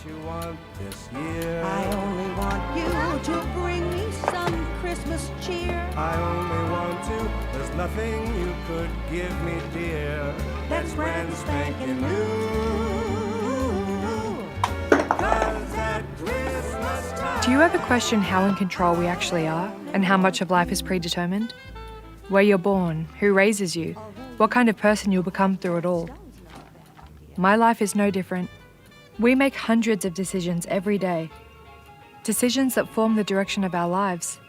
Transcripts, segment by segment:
you want this year. I only want you to bring me some Christmas cheer. I only want to, there's nothing you could give me, dear. That's brand spanking new. 'Cause at Christmas time. Do you ever question how in control we actually are and how much of life is predetermined? Where you're born, who raises you, what kind of person you'll become through it all. My life is no different. We make hundreds of decisions every day. Decisions that form the direction of our lives.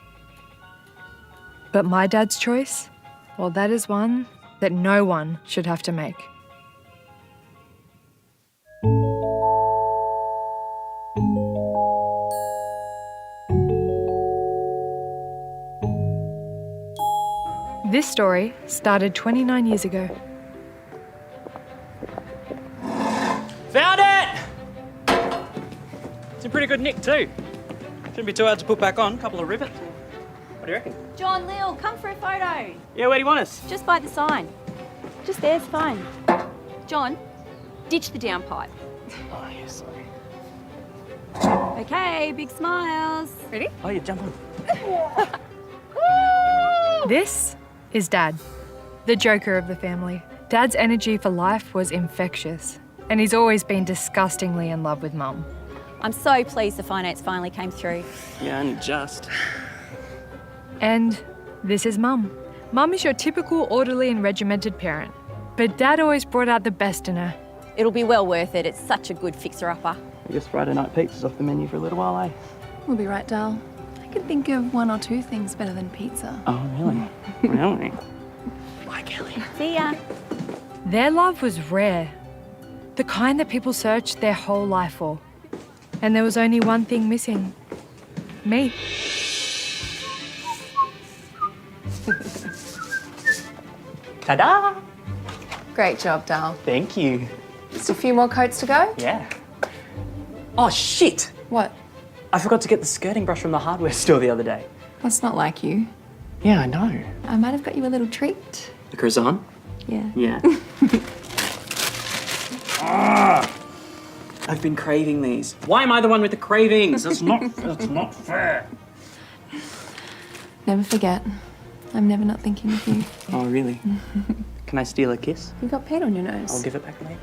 But my dad's choice? Well, that is one that no one should have to make. This story started 29 years ago. Found it! It's in pretty good nick too. Shouldn't be too hard to put back on. Couple of rivets. What do you reckon? John, Lil, come for a photo. Yeah, where do you want us? Just by the sign. Just there's fine. John, ditch the downpipe. Oh, yeah, sorry. Okay, big smiles. Ready? Oh, yeah, jump on. This is Dad, the joker of the family. Dad's energy for life was infectious, and he's always been disgustingly in love with Mum. I'm so pleased the finance finally came through. Yeah, only just. And this is Mum. Mum is your typical orderly and regimented parent, but Dad always brought out the best in her. It'll be well worth it. It's such a good fixer-upper. I guess Friday night pizza's off the menu for a little while, eh? We'll be right, Dal. I can think of one or two things better than pizza. Oh, really? Really? Bye, Kelly. See ya. Their love was rare, the kind that people searched their whole life for. And there was only one thing missing. Me. Ta-da! Great job, Dal. Thank you. Just a few more coats to go? Yeah. Oh, shit! What? I forgot to get the skirting brush from the hardware store the other day. That's not like you. Yeah, I know. I might have got you a little treat. The croissant? Yeah. Yeah. I've been craving these. Why am I the one with the cravings? That's not fair. Never forget. I'm never not thinking of you. Oh, really? Can I steal a kiss? You got paint on your nose. I'll give it back later.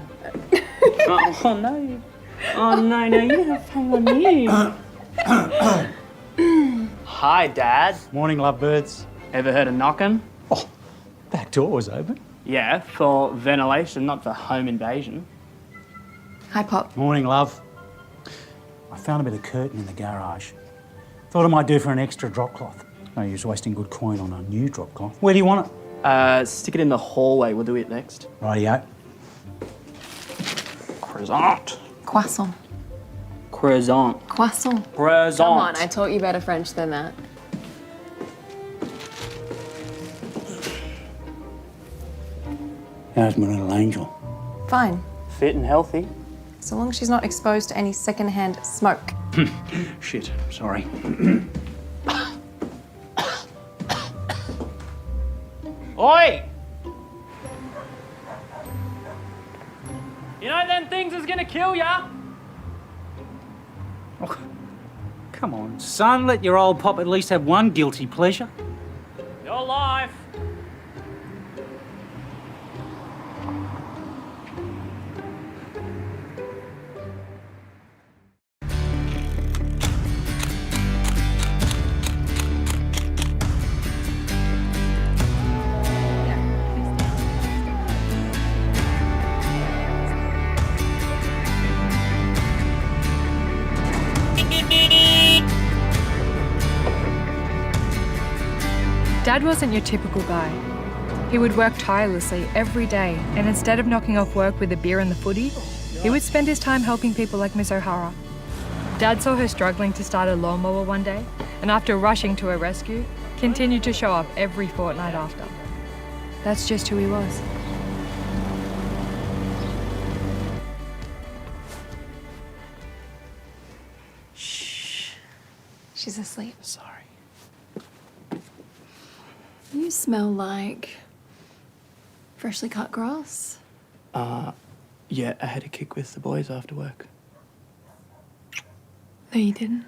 Oh, no. Oh, no, you have paint on you. Hi, Dad. Morning, lovebirds. Ever heard of knocking? Oh, back door was open. Yeah, for ventilation, not for home invasion. Hi, Pop. Morning, love. I found a bit of curtain in the garage. Thought I might do for an extra drop cloth. No use wasting good coin on a new drop cloth. Where do you want it? Stick it in the hallway. We'll do it next. Rightio. Croissant. Croissant. Croissant. Croissant. Croissant. Come on, I taught you better French than that. How's my little angel? Fine. Fit and healthy. So long as she's not exposed to any secondhand smoke. Shit, sorry. Oi! You know them things is gonna kill ya? Oh, come on, son. Let your old pop at least have one guilty pleasure. Your life. Dad wasn't your typical guy. He would work tirelessly every day, and instead of knocking off work with a beer and the footy, he would spend his time helping people like Miss O'Hara. Dad saw her struggling to start a lawnmower one day, and after rushing to her rescue, continued to show up every fortnight after. That's just who he was. Shh. She's asleep. Sorry. You smell like freshly cut grass. Yeah, I had a kick with the boys after work. Though you didn't.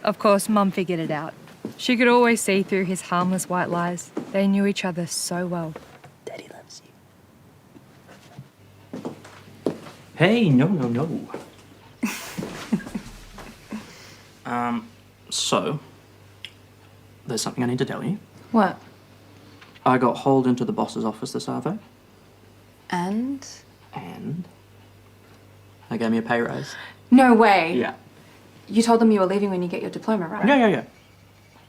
Of course, Mum figured it out. She could always see through his harmless white lies. They knew each other so well. Daddy loves you. Hey, no. So, there's something I need to tell you. What? I got hauled into the boss's office this arvo, And? and they gave me a pay rise. No way. Yeah. You told them you were leaving when you get your diploma, right? Yeah.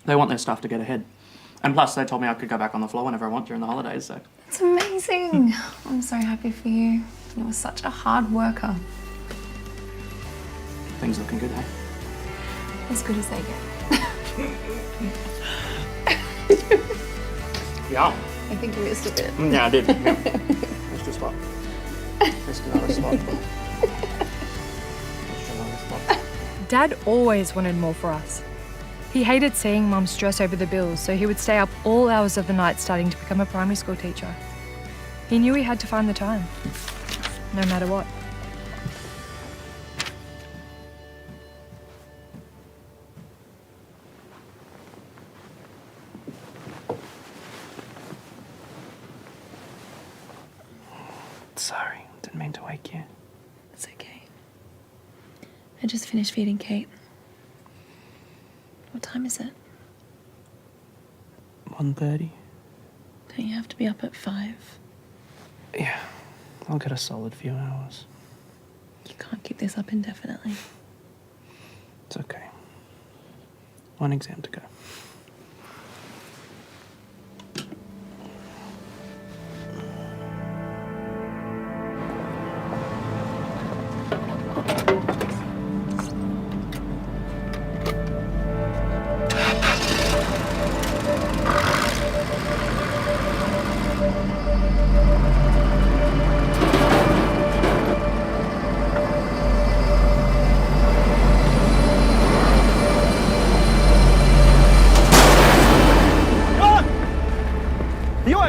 They want their staff to get ahead. And plus, they told me I could go back on the floor whenever I want during the holidays, so... That's amazing. I'm so happy for you. You were such a hard worker. Things looking good, eh? As good as they get. Yeah. I think you missed a bit. Yeah, I did. Yeah. Missed a spot. Missed another spot. Missed another spot. Dad always wanted more for us. He hated seeing Mum stress over the bills, so he would stay up all hours of the night studying to become a primary school teacher. He knew he had to find the time, no matter what. Sorry, didn't mean to wake you. It's okay. I just finished feeding Kate. What time is it? 1:30. Don't you have to be up at 5? Yeah, I'll get a solid few hours. You can't keep this up indefinitely. It's okay. One exam to go.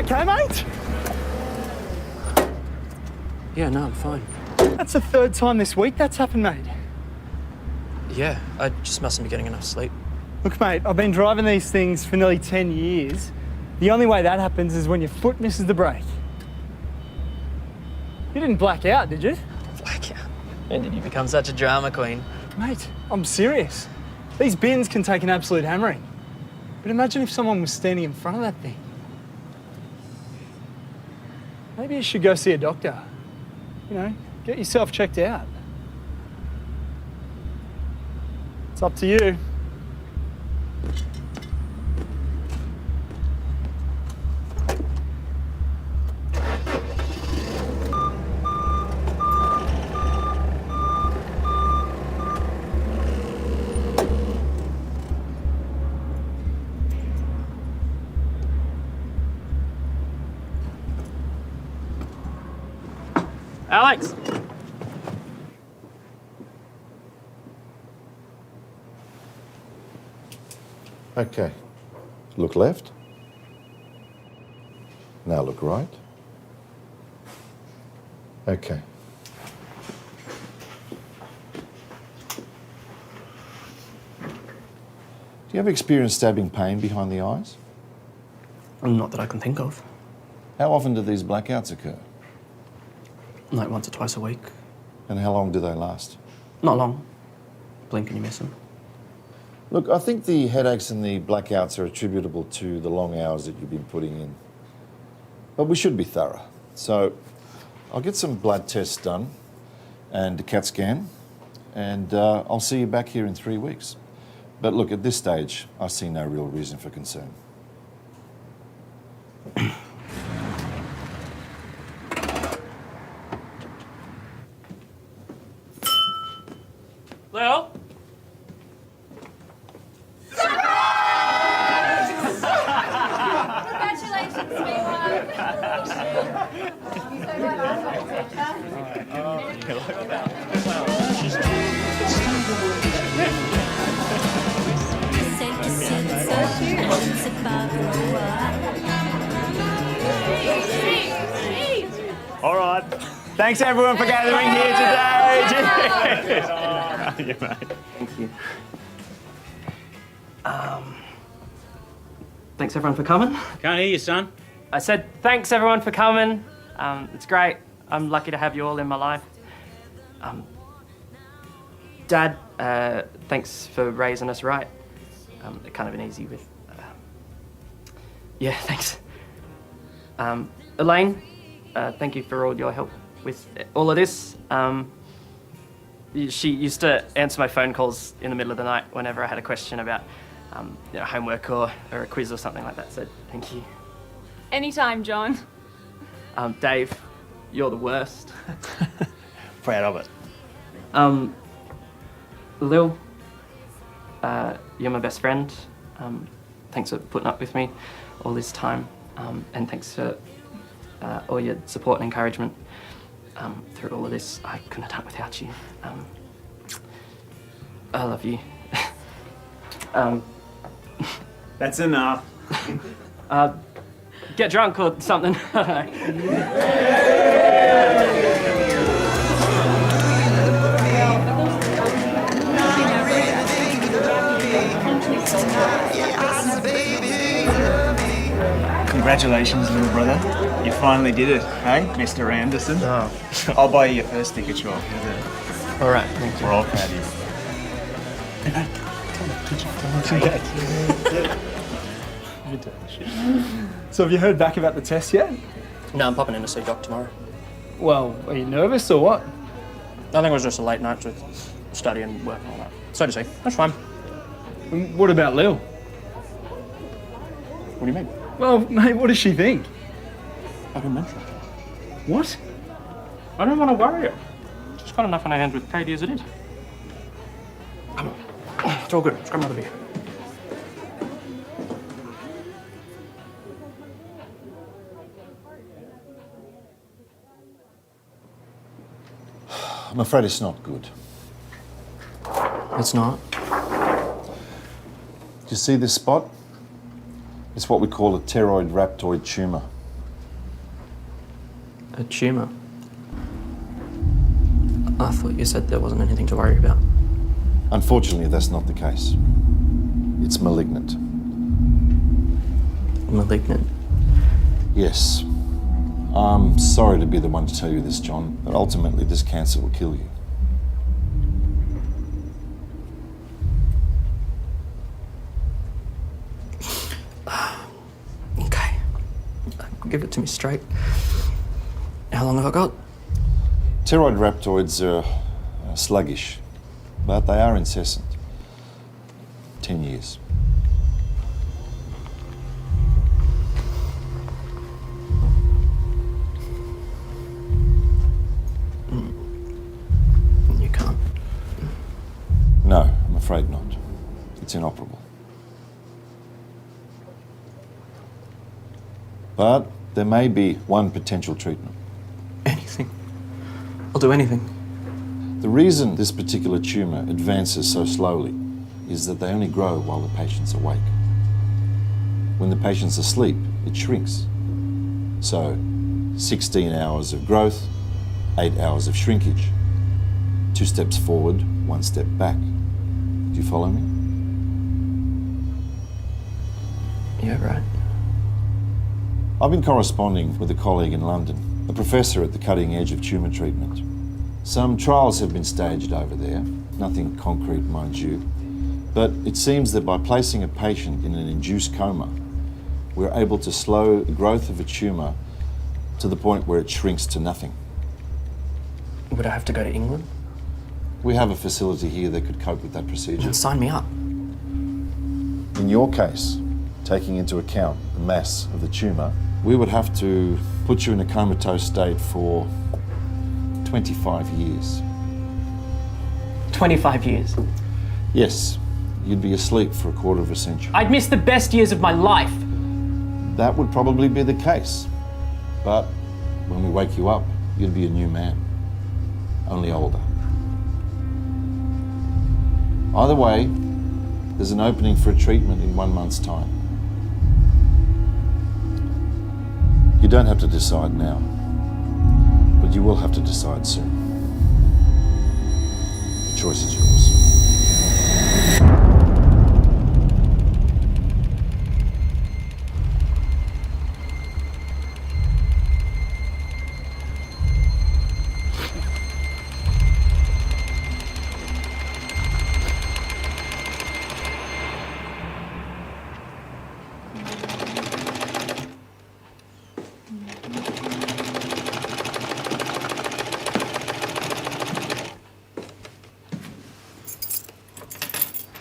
Okay, mate? Yeah, no, I'm fine. That's the 3rd time this week that's happened, mate. Yeah, I just mustn't be getting enough sleep. Look, mate, I've been driving these things for nearly 10 years. The only way that happens is when your foot misses the brake. You didn't black out, did you? Blackout? When did you become such a drama queen? Mate, I'm serious. These bins can take an absolute hammering. But imagine if someone was standing in front of that thing. Maybe you should go see a doctor. You know, get yourself checked out. It's up to you. Alex! Okay. Look left. Now look right. Okay. Do you ever experience stabbing pain behind the eyes? Not that I can think of. How often do these blackouts occur? Like once or twice a week. And how long do they last? Not long. Blink and you miss them. Look, I think the headaches and the blackouts are attributable to the long hours that you've been putting in. But we should be thorough. So I'll get some blood tests done and a CAT scan, and I'll see you back here in 3 weeks. But look, at this stage, I see no real reason for concern. Leo? Congratulations, sweetheart. All right. Thanks, everyone, for gathering here today. Yeah, mate. Thank you. Thanks everyone for coming. Can't hear you, son. I said thanks everyone for coming. It's great. I'm lucky to have you all in my life. Dad, thanks for raising us right. It kind of been easy with... yeah, thanks. Elaine, thank you for all your help with all of this. She used to answer my phone calls in the middle of the night whenever I had a question about homework or a quiz or something like that, so thank you. Anytime, John. Dave, you're the worst. Proud of it. Lil, you're my best friend. Thanks for putting up with me all this time, and thanks for all your support and encouragement through all of this. I couldn't have done it without you. I love you. That's enough. Get drunk or something. Congratulations, little brother. You finally did it, hey, Mr. Anderson? Oh. I'll buy you your first ticket, sure. All right, thank you. We're all proud of you. So have you heard back about the test yet? No, I'm popping in to see Doc tomorrow. Well, are you nervous or what? I think it was just a late night with study and work and all that. So to see. That's fine. And what about Lil? What do you mean? Well, mate, what does she think? I can mention it. What? I don't want to worry her. She's got enough on her hands with Katie as it is. Come on. It's all good. Let's grab another beer. I'm afraid it's not good. It's not. Do you see this spot? It's what we call a pteroid rhabdoid tumour. A tumour? I thought you said there wasn't anything to worry about. Unfortunately, that's not the case. It's malignant. Malignant? Yes. I'm sorry to be the one to tell you this, John, but ultimately this cancer will kill you. Okay. Give it to me straight. How long have I got? Pteroid rhabdoids are sluggish, but they are incessant. 10 years. You can't. No, I'm afraid not. It's inoperable. But there may be one potential treatment. Anything. I'll do anything. The reason this particular tumour advances so slowly is that they only grow while the patient's awake. When the patient's asleep, it shrinks. So, 16 hours of growth, 8 hours of shrinkage. 2 steps forward, 1 step back. Do you follow me? Yeah, right. I've been corresponding with a colleague in London, a professor at the cutting edge of tumour treatment. Some trials have been staged over there, nothing concrete, mind you, but it seems that by placing a patient in an induced coma, we're able to slow the growth of a tumour to the point where it shrinks to nothing. Would I have to go to England? We have a facility here that could cope with that procedure. Then sign me up. In your case, taking into account the mass of the tumour, we would have to put you in a comatose state for 25 years. 25 years? Yes, you'd be asleep for a quarter of a century. I'd miss the best years of my life. That would probably be the case. But when we wake you up, you'd be a new man, only older. Either way, there's an opening for a treatment in 1 month's time. You don't have to decide now, but you will have to decide soon. choice is yours.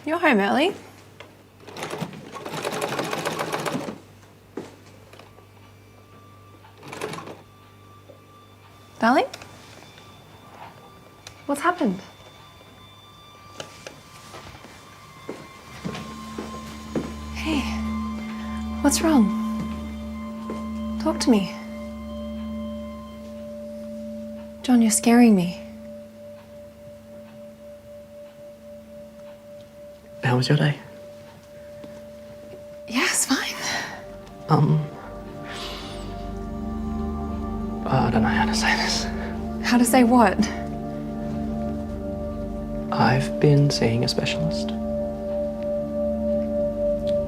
You're home early. Darling? What's happened? Hey, what's wrong? Talk to me. John, you're scaring me. How was your day? Yeah, it's fine. I don't know how to say this. How to say what? I've been seeing a specialist.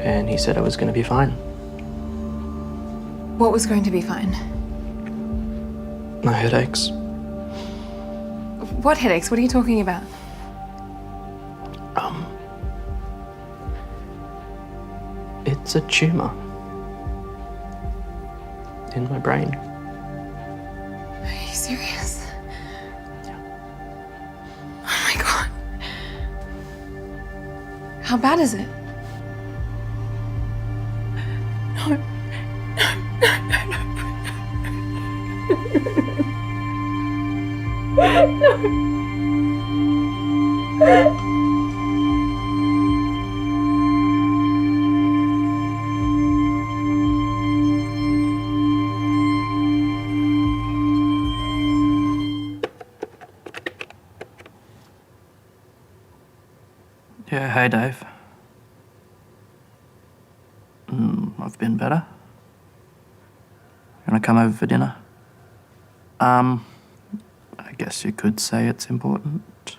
And he said I was going to be fine. What was going to be fine? No headaches. What headaches? What are you talking about? It's a tumour in my brain. Are you serious? Yeah. Oh my God. How bad is it? No. Yeah, hey Dave. I've been better. Gonna come over for dinner? I guess you could say it's important.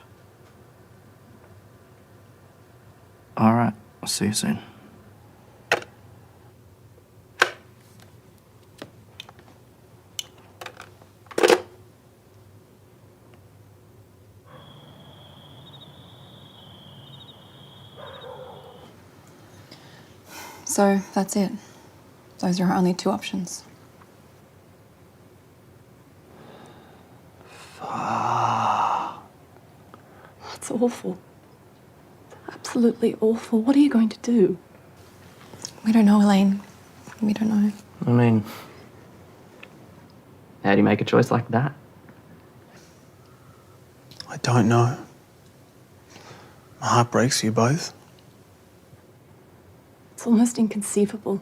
Alright, I'll see you soon. So that's it. Those are our only two options. That's awful. It's absolutely awful. What are you going to do? We don't know, Elaine. We don't know. I mean, how do you make a choice like that? I don't know. My heart breaks for you both. It's almost inconceivable.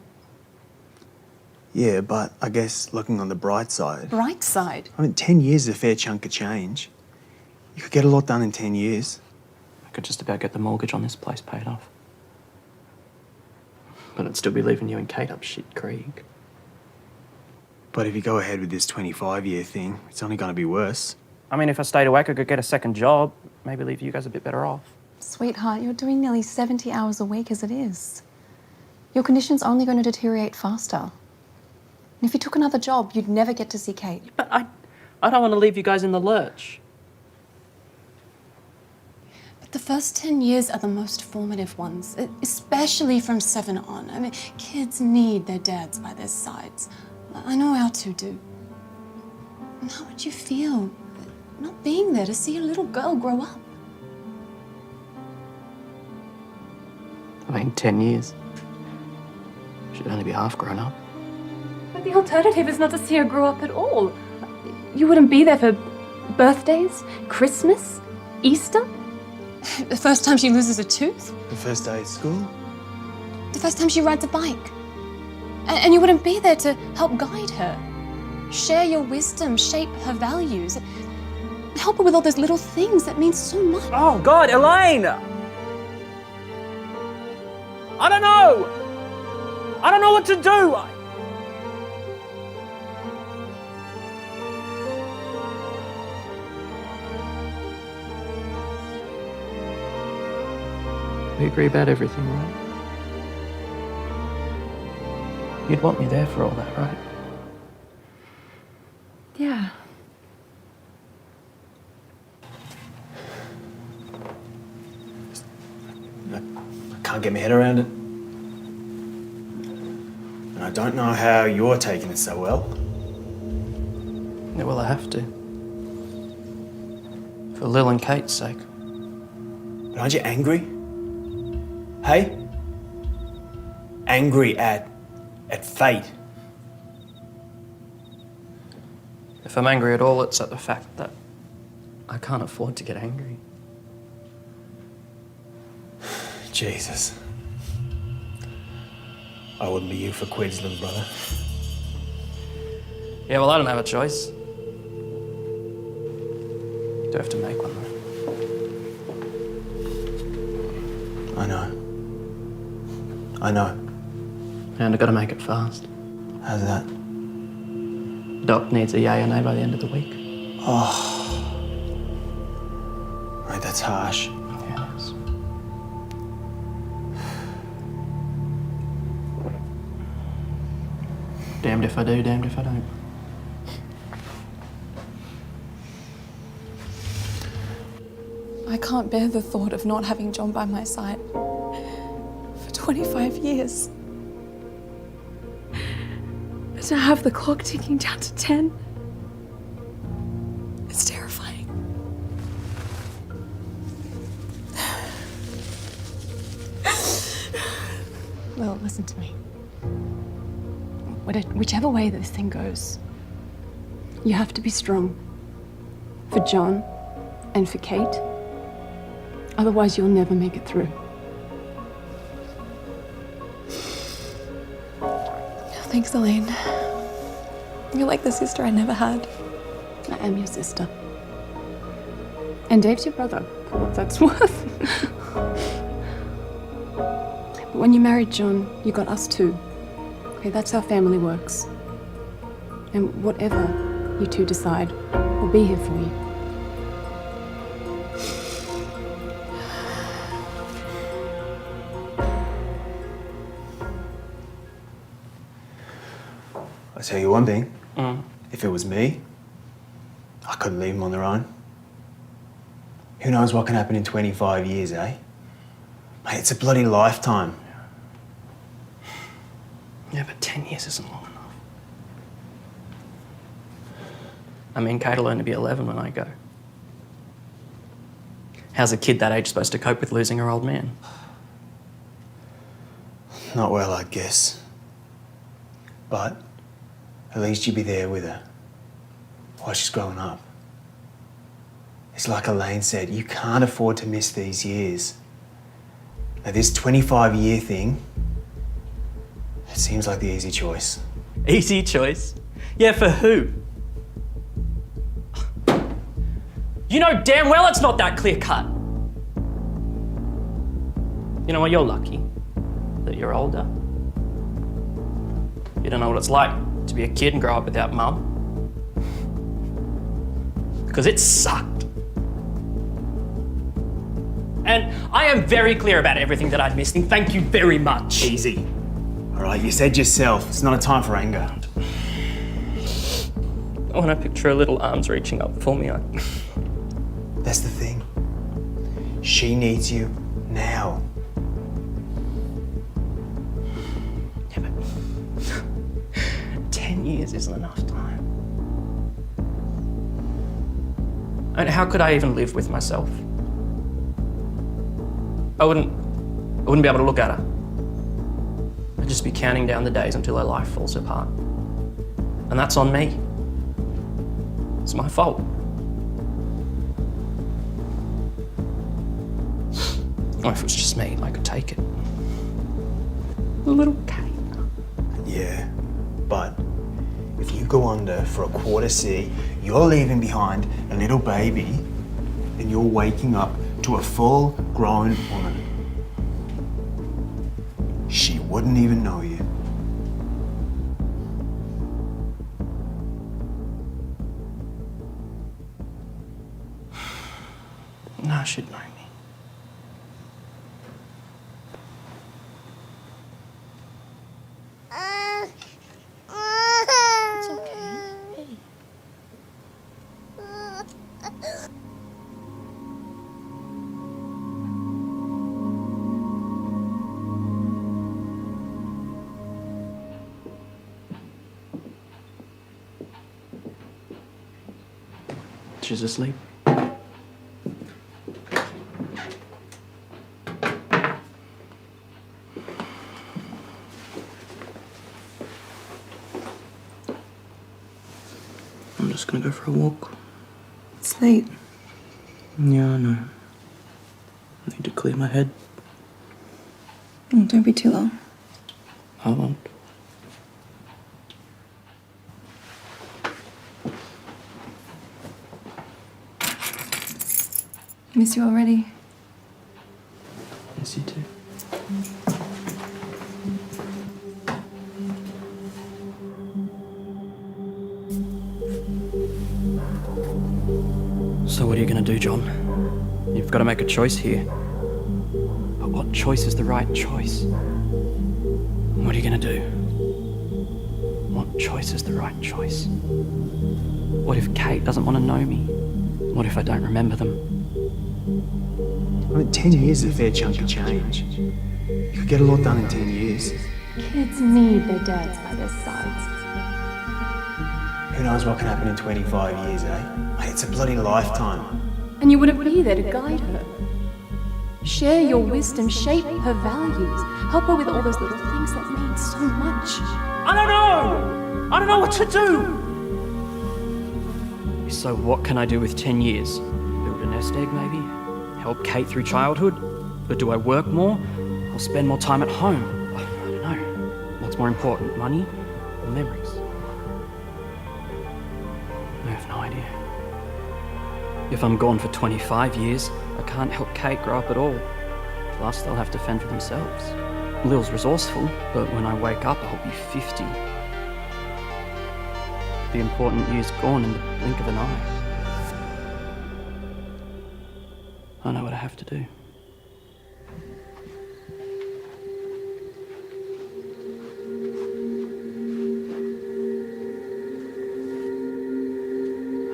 Yeah, but I guess looking on the bright side. Bright side. I mean, 10 years is a fair chunk of change. You could get a lot done in 10 years. I could just about get the mortgage on this place paid off. But I'd still be leaving you and Kate up shit creek. But if you go ahead with this 25-year thing, it's only going to be worse. I mean, if I stayed awake, I could get a second job. Maybe leave you guys a bit better off. Sweetheart, you're doing nearly 70 hours a week as it is. Your condition's only going to deteriorate faster. And if you took another job, you'd never get to see Kate. But I don't want to leave you guys in the lurch. But the first 10 years are the most formative ones, especially from 7 on. I mean, kids need their dads by their sides. I know our two do. And how would you feel not being there to see a little girl grow up? I mean, 10 years. She'd only be half grown up. But the alternative is not to see her grow up at all. You wouldn't be there for birthdays, Christmas, Easter. The first time she loses a tooth. The first day at school. The first time she rides a bike. And you wouldn't be there to help guide her. Share your wisdom, shape her values. Help her with all those little things that mean so much. Oh, God, Elaine! I don't know! I don't know what to do! We agree about everything, right? You'd want me there for all that, right? Yeah. I can't get my head around it. And I don't know how you're taking it so well. Yeah, well, I have to. For Lil and Kate's sake. But aren't you angry? Hey? Angry at fate. If I'm angry at all, it's at the fact that I can't afford to get angry. Jesus. I wouldn't be you for quids, little brother. Yeah, well, I don't have a choice. Do have to make one, though. I know. I know. And I've got to make it fast. How's that? Doc needs a yay or nay by the end of the week. Oh. Mate, that's harsh. Yeah, it is. Damned if I do, damned if I don't. I can't bear the thought of not having John by my side for 25 years. To have the clock ticking down to 10. It's terrifying. Well, listen to me. Whichever way this thing goes, you have to be strong. For John and for Kate. Otherwise, you'll never make it through. Thanks, Elaine. You're like the sister I never had. I am your sister. And Dave's your brother, for what that's worth. But when you married John, you got us too. Okay, that's how family works. And whatever you two decide, we'll be here for you. I'll tell you one thing. If it was me, I couldn't leave them on their own. Who knows what can happen in 25 years, eh? Mate, it's a bloody lifetime. Yeah, but 10 years isn't long enough. I mean, Kate will only be 11 when I go. How's a kid that age supposed to cope with losing her old man? Not well, I guess. But at least you'd be there with her while she's growing up. It's like Elaine said, you can't afford to miss these years. Now, this 25-year thing, it seems like the easy choice. Easy choice? Yeah, for who? You know damn well it's not that clear-cut. You know what, you're lucky that you're older. You don't know what it's like to be a kid and grow up without mum. Because it sucked. And I am very clear about everything that I'm missing. Thank you very much. Easy. All right, you said yourself, it's not a time for anger. When I picture her little arms reaching up for me, That's the thing. She needs you now. Yeah, but 10 years isn't enough time. And how could I even live with myself? I wouldn't be able to look at her. I'd just be counting down the days until her life falls apart. And that's on me. It's my fault. Or if it was just me, I could take it. A little Kate. Yeah, but if you go under for a quarter C, you're leaving behind a little baby and you're waking up to a full-grown woman. She wouldn't even know you. No, she'd know me. She's asleep. I'm just gonna go for a walk. It's late. Yeah, I know. I need to clear my head. Oh, don't be too long. I won't. Miss you already. Miss you too. So what are you going to do, John? You've got to make a choice here. But what choice is the right choice? What are you going to do? What choice is the right choice? What if Kate doesn't want to know me? What if I don't remember them? I mean, 10 years is a fair chunk of change. You could get a lot done in 10 years. Kids need their dads by their sides. Who knows what can happen in 25 years, eh? Mate, it's a bloody lifetime. And you wouldn't be there to guide her. Share your wisdom, shape her values, help her with all those little things that mean so much. I don't know! I don't know what to do! So what can I do with 10 years? Build a nest egg, maybe? Help Kate through childhood? Or do I work more? Or spend more time at home? I don't know. What's more important, money or memories? I have no idea. If I'm gone for 25 years, I can't help Kate grow up at all. Plus, they'll have to fend for themselves. Lil's resourceful, but when I wake up, I'll be 50. The important year's gone in the blink of an eye. I know what I have to do.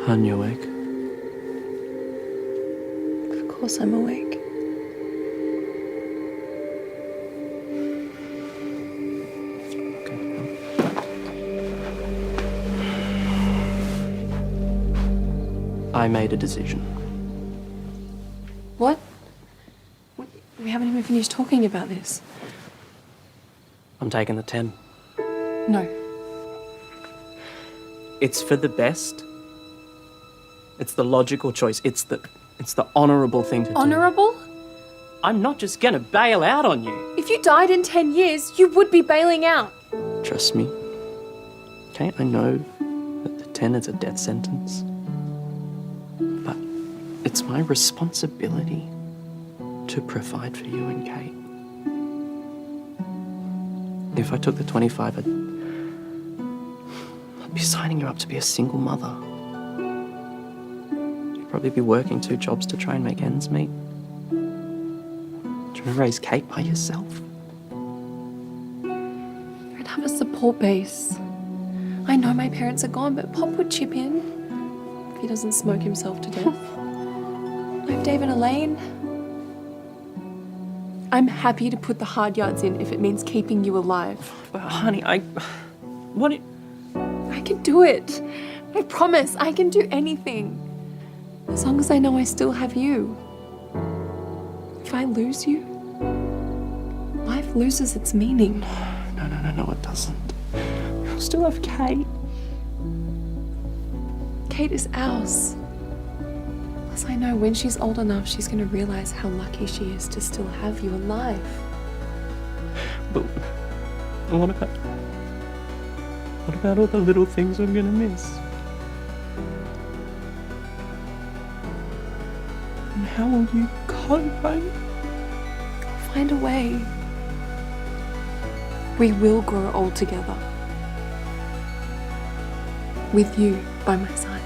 Aren't you awake? Of course I'm awake. I made a decision. What? We haven't even finished talking about this. I'm taking the 10. No. It's for the best. It's the logical choice. It's the honourable thing to do. Honourable? I'm not just gonna bail out on you. If you died in 10 years, you would be bailing out. Trust me. Okay, I know that the 10 is a death sentence. But it's my responsibility to provide for you and Kate. If I took the 25, I'd be signing you up to be a single mother. You'd probably be working 2 jobs to try and make ends meet. Trying to raise Kate by yourself. I'd have a support base. I know my parents are gone, but Pop would chip in if he doesn't smoke himself to death. I have Dave and Elaine. I'm happy to put the hard yards in if it means keeping you alive. But honey, I can do it. I promise I can do anything. As long as I know I still have you. If I lose you, life loses its meaning. No, it doesn't. You'll still have Kate. Kate is ours. Plus I know when she's old enough, she's going to realise how lucky she is to still have you alive. But what about all the little things I'm gonna miss? And how will you cope, babe? I'll find a way. We will grow old together. With you by my side.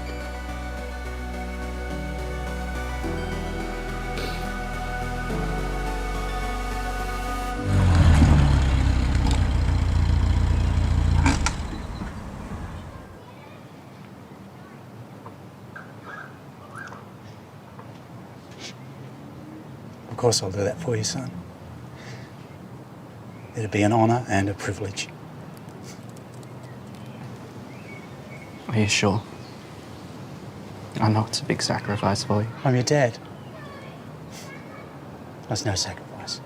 Of course I'll do that for you, son. It'd be an honour and a privilege. Are you sure? I know it's a big sacrifice for you. I'm your dad. That's no sacrifice.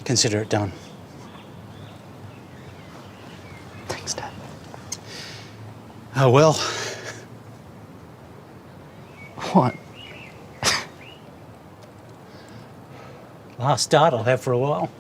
Consider it done. Thanks, Dad. Oh, well. What? Last start I'll have for a while.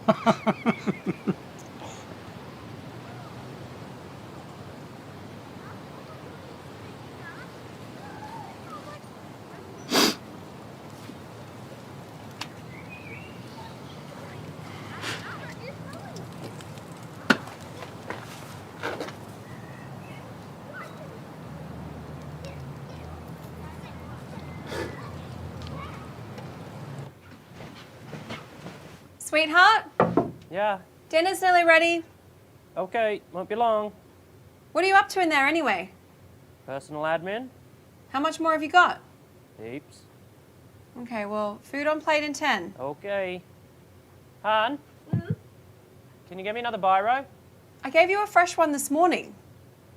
Sweetheart, Yeah, dinner's nearly ready. okay, won't be long. What are you up to in there anyway? Personal admin? How much more have you got? Heaps. Okay, well, food on plate in 10. Okay. Han? Can you get me another biro? I gave you a fresh one this morning.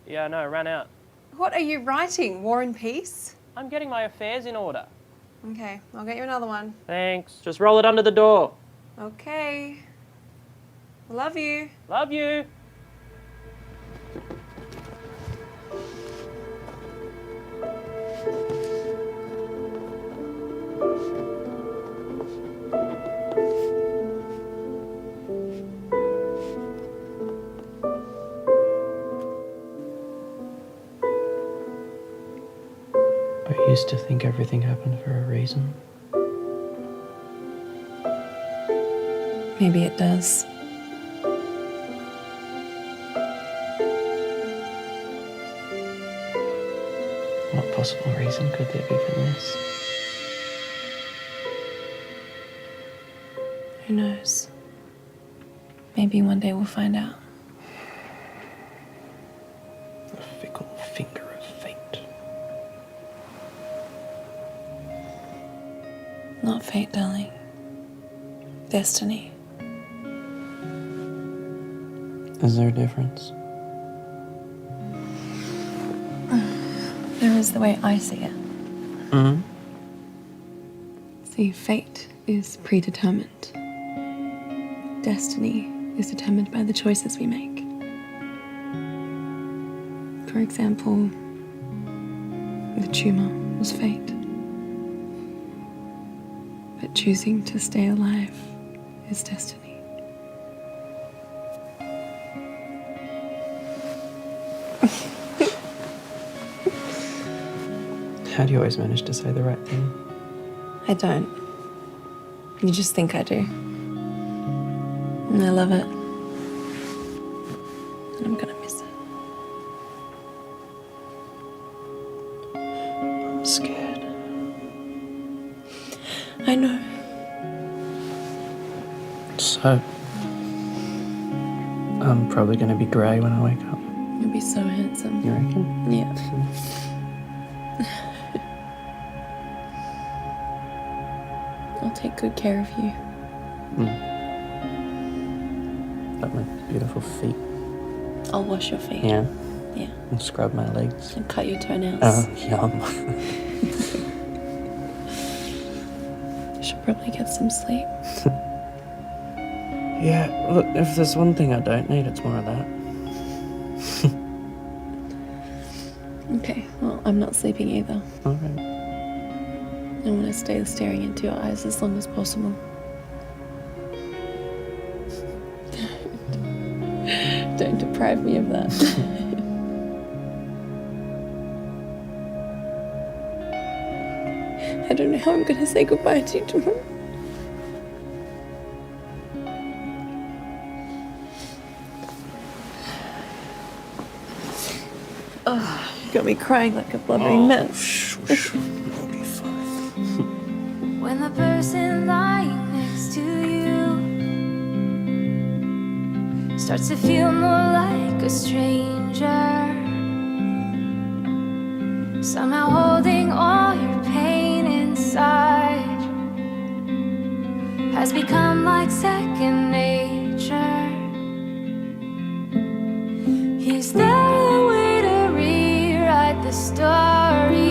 Yeah, no, ran out. What are you writing? War and Peace? I'm getting my affairs in order. Okay, I'll get you another one. Thanks. Just roll it under the door. Okay. Love you. Love you. I used to think everything happened for a reason. Maybe it does. What possible reason could there be for this? Who knows? Maybe one day we'll find out. The fickle finger of fate. Not fate, darling. Destiny. Is there a difference? There is the way I see it. Mm-hmm. See, fate is predetermined. Destiny is determined by the choices we make. For example, the tumor was fate. But choosing to stay alive is destiny. How do you always manage to say the right thing? I don't. You just think I do. And I love it. And I'm gonna miss it. I'm scared. I know. So, I'm probably going to be grey when I wake up. You'll be so handsome. You reckon? Yeah. I'll take good care of you. Got my beautiful feet. I'll wash your feet. Yeah. Yeah. And scrub my legs. And cut your toenails. Oh, yum. You should probably get some sleep. Yeah, look, if there's one thing I don't need, it's more of that. Okay, well, I'm not sleeping either. Okay. I want to stay staring into your eyes as long as possible. Don't deprive me of that. I don't know how I'm going to say goodbye to you tomorrow. Oh, you got me crying like a blubbering mess. It'll be fine. When the person lying next to you starts to feel more like a stranger, somehow holding all your pain inside has become like second nature. Is there a way to rewrite the story?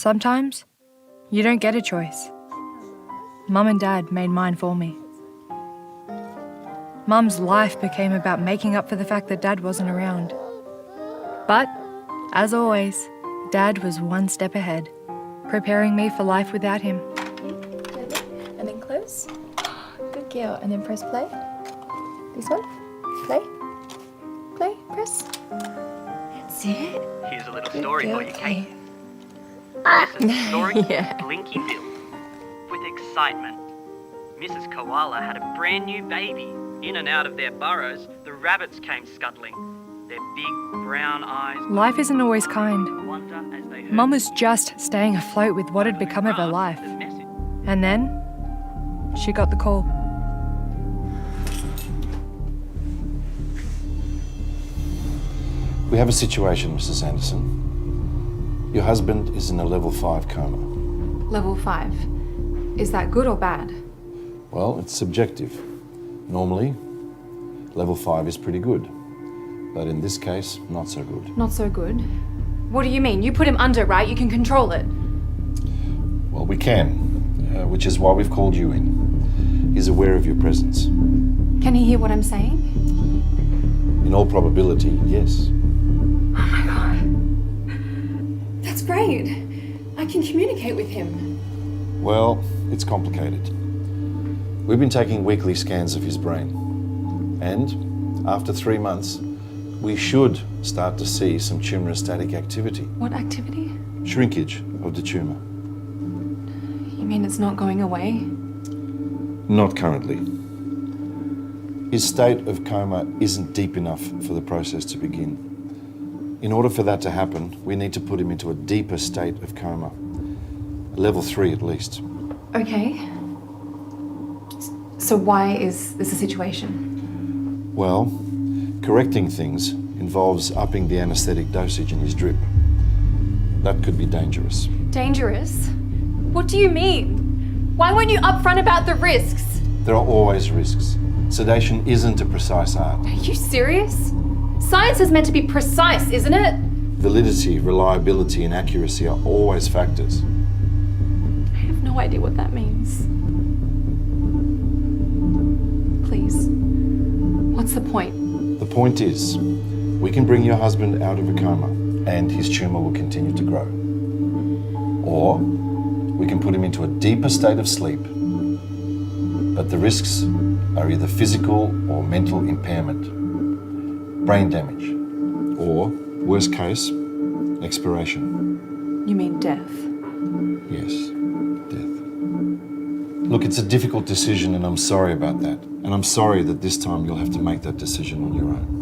Sometimes you don't get a choice. Mum and Dad made mine for me. Mum's life became about making up for the fact that Dad wasn't around. But, as always, Dad was one step ahead, preparing me for life without him. And then close. Good girl. And then press play. This one. Play. Play. Press. That's it. Here's a little Good story girl. for you, Kate. Ah. This is the story Yeah. of Blinky Bill. With excitement, Mrs. Koala had a brand new baby. In and out of their burrows, the rabbits came scuttling. Their big brown eyes. Life isn't always kind. Wonder as they heard Mum was just staying afloat with what had become of her life. the message. And then, she got the call. We have a situation, Mrs. Anderson. Your husband is in a level 5 coma. Level 5. Is that good or bad? Well, it's subjective. Normally, level 5 is pretty good. But in this case, not so good. Not so good. What do you mean? You put him under, right? You can control it. Well, we can, which is why we've called you in. He's aware of your presence. Can he hear what I'm saying? In all probability, yes. Oh my god. That's great. I can communicate with him. Well, it's complicated. We've been taking weekly scans of his brain. And after 3 months, we should start to see some tumorostatic activity. What activity? Shrinkage of the tumour. You mean it's not going away? Not currently. His state of coma isn't deep enough for the process to begin. In order for that to happen, we need to put him into a deeper state of coma. Level 3 at least. Okay. So why is this a situation? Well, correcting things involves upping the anaesthetic dosage in his drip. That could be dangerous. Dangerous? What do you mean? Why weren't you upfront about the risks? There are always risks. Sedation isn't a precise art. Are you serious? Science is meant to be precise, isn't it? Validity, reliability, and accuracy are always factors. I have no idea what that means. Please. What's the point? The point is, we can bring your husband out of a coma and his tumour will continue to grow. Or we can put him into a deeper state of sleep, but the risks are either physical or mental impairment, brain damage, or, worst case, expiration. You mean death? Yes, death. Look, it's a difficult decision and I'm sorry about that. And I'm sorry that this time you'll have to make that decision on your own.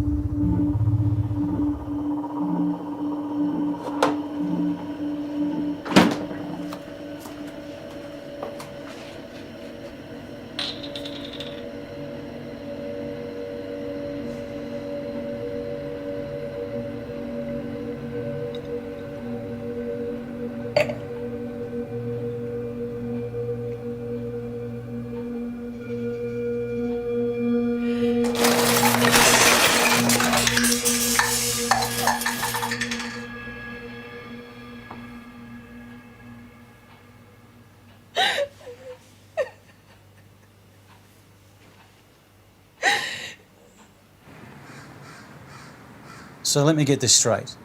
So let me get this straight.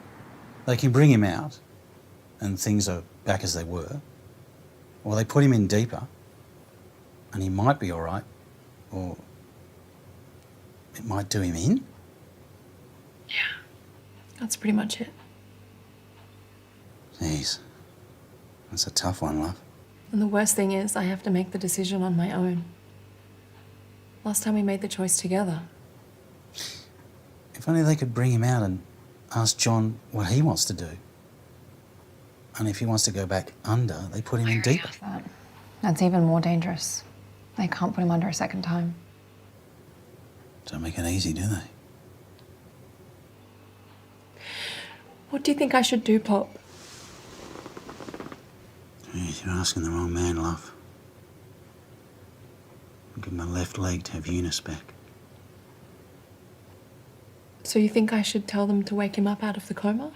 They can bring him out and things are back as they were, or they put him in deeper and he might be all right, or it might do him in. That's pretty much it. Jeez, that's a tough one, love. And the worst thing is, I have to make the decision on my own. Last time we made the choice together. If only they could bring him out and ask John what he wants to do. And if he wants to go back under, they put him in deeper. That's even more dangerous. They can't put him under a second time. Don't make it easy, do they? What do you think I should do, Pop? Jeez, you're asking the wrong man, love. I'll give my left leg to have Eunice back. So you think I should tell them to wake him up out of the coma?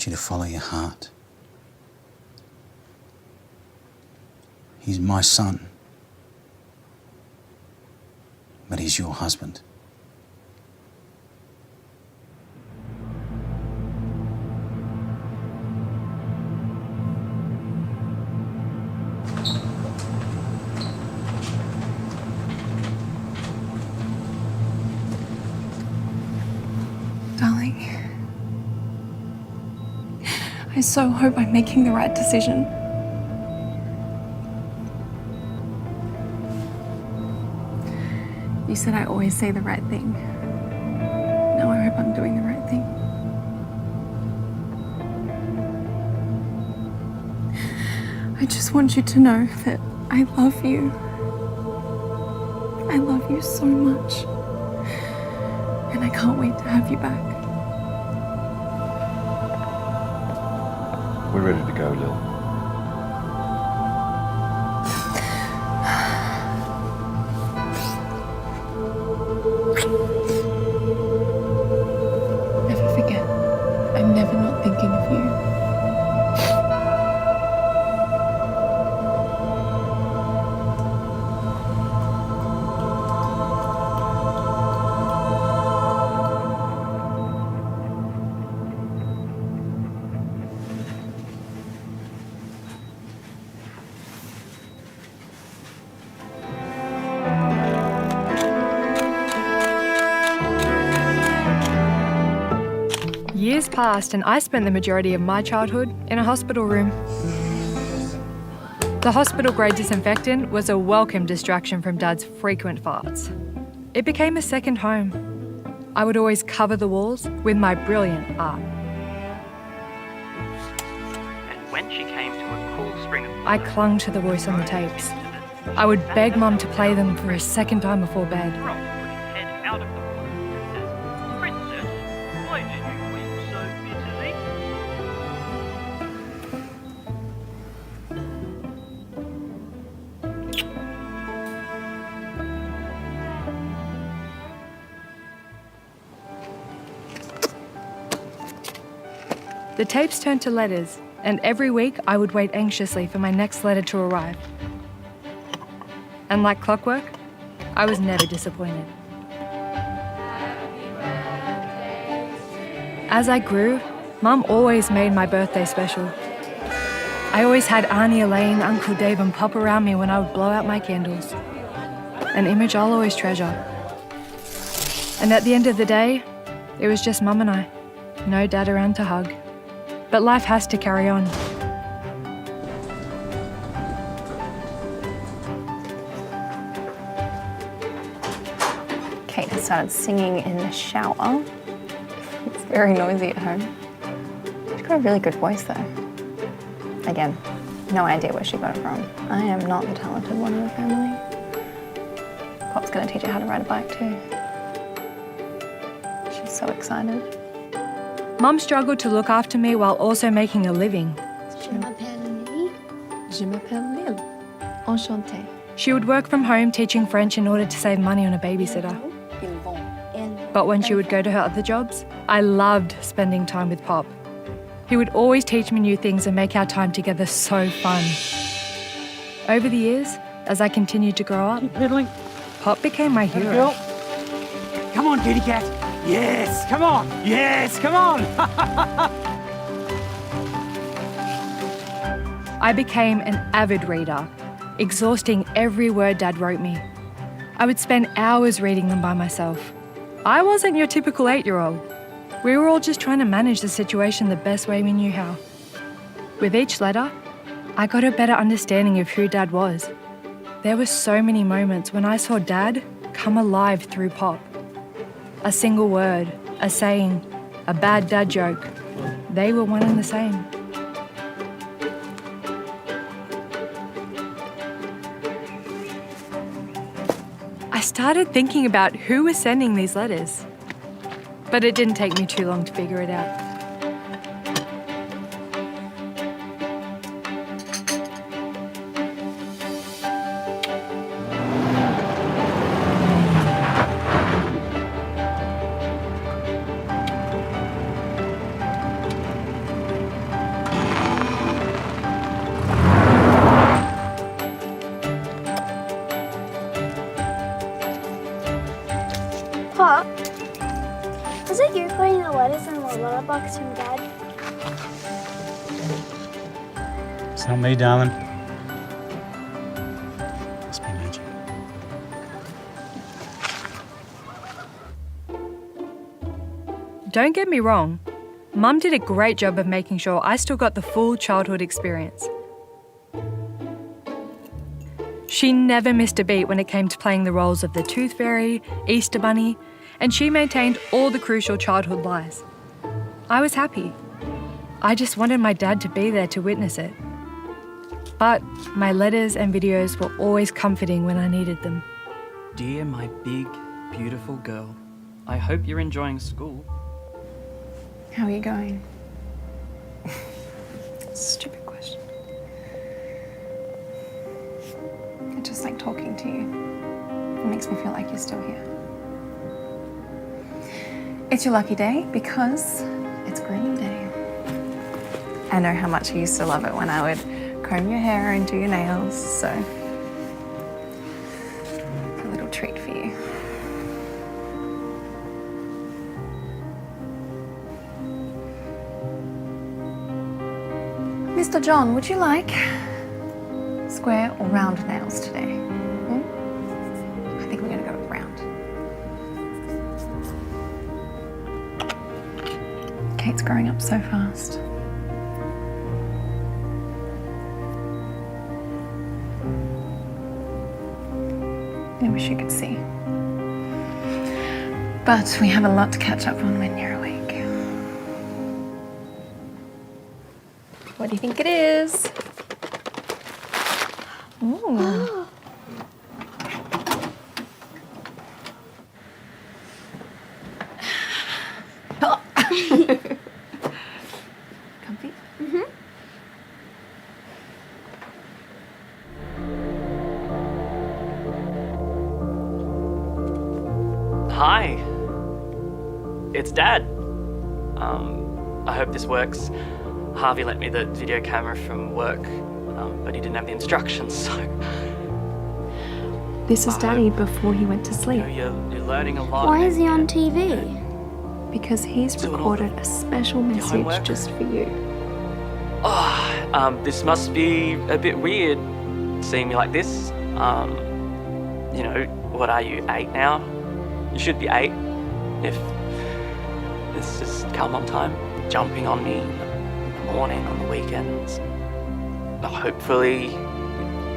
want you to follow your heart. He's my son, but he's your husband. Darling, I so hope I'm making the right decision. You said I always say the right thing. Now I hope I'm doing the right thing. I just want you to know that I love you. I love you so much. And I can't wait to have you back. We're ready to go, Lil. Never forget, I'm never not thinking of you. Years passed and I spent the majority of my childhood in a hospital room. The hospital-grade disinfectant was a welcome distraction from Dad's frequent farts. It became a second home. I would always cover the walls with my brilliant art. And when she came to a cool spring of I clung to the voice on the tapes. I would beg Mum to play them for a second time before bed. Rock put his head out of the water and says, "Princess, why did you weep so bitterly?" The tapes turned to letters, and every week I would wait anxiously for my next letter to arrive. And like clockwork, I was never disappointed. As I grew, Mum always made my birthday special. I always had Auntie Elaine, Uncle Dave and Pop around me when I would blow out my candles. An image I'll always treasure. And at the end of the day, it was just Mum and I. No Dad around to hug. But life has to carry on. Kate has started singing in the shower. It's very noisy at home. She's got a really good voice though. Again, no idea where she got it from. I am not the talented one in the family. Pop's gonna teach her how to ride a bike too. She's so excited. Mum struggled to look after me while also making a living. Je m'appelle Lily. Je m'appelle Lil. Enchantée. She would work from home teaching French in order to save money on a babysitter. But when she would go to her other jobs, I loved spending time with Pop. He would always teach me new things and make our time together so fun. Over the years, as I continued to grow up, Pop became my hero. Come on, kitty cat. Yes, come on. Yes, come on. I became an avid reader, exhausting every word Dad wrote me. I would spend hours reading them by myself. I wasn't your typical 8-year-old. We were all just trying to manage the situation the best way we knew how. With each letter, I got a better understanding of who Dad was. There were so many moments when I saw Dad come alive through Pop. A single word, a saying, a bad dad joke. They were one and the same. I started thinking about who was sending these letters. But it didn't take me too long to figure it out. Starbucks from Dad? It's not me, darling. Must be magic. Don't get me wrong, Mum did a great job of making sure I still got the full childhood experience. She never missed a beat when it came to playing the roles of the Tooth Fairy, Easter Bunny, and she maintained all the crucial childhood lies. I was happy. I just wanted my dad to be there to witness it. But my letters and videos were always comforting when I needed them. Dear my big, beautiful girl, I hope you're enjoying school. How are you going? Stupid question. I just like talking to you. It makes me feel like you're still here. It's your lucky day because it's grooming day. I know how much you used to love it when I would comb your hair and do your nails, so a little treat for you. Mr. John, would you like square or round nails today? I think we're going to go with round. Kate's growing up so fast. I wish you could see. But we have a lot to catch up on when you're awake. What do you think it is? Ooh. Comfy? Mm-hmm. Hi, it's Dad. I hope this works. Harvey lent me the video camera from work, but he didn't have the instructions, so... This is Daddy before he went to sleep. You're learning a lot. Why is he on TV? Because he's recorded a special message homework? just for you. This must be a bit weird, seeing me like this. You know, what are you, 8 now? You should be 8, if this has come on time. Jumping on me in the morning, on the weekends. Hopefully,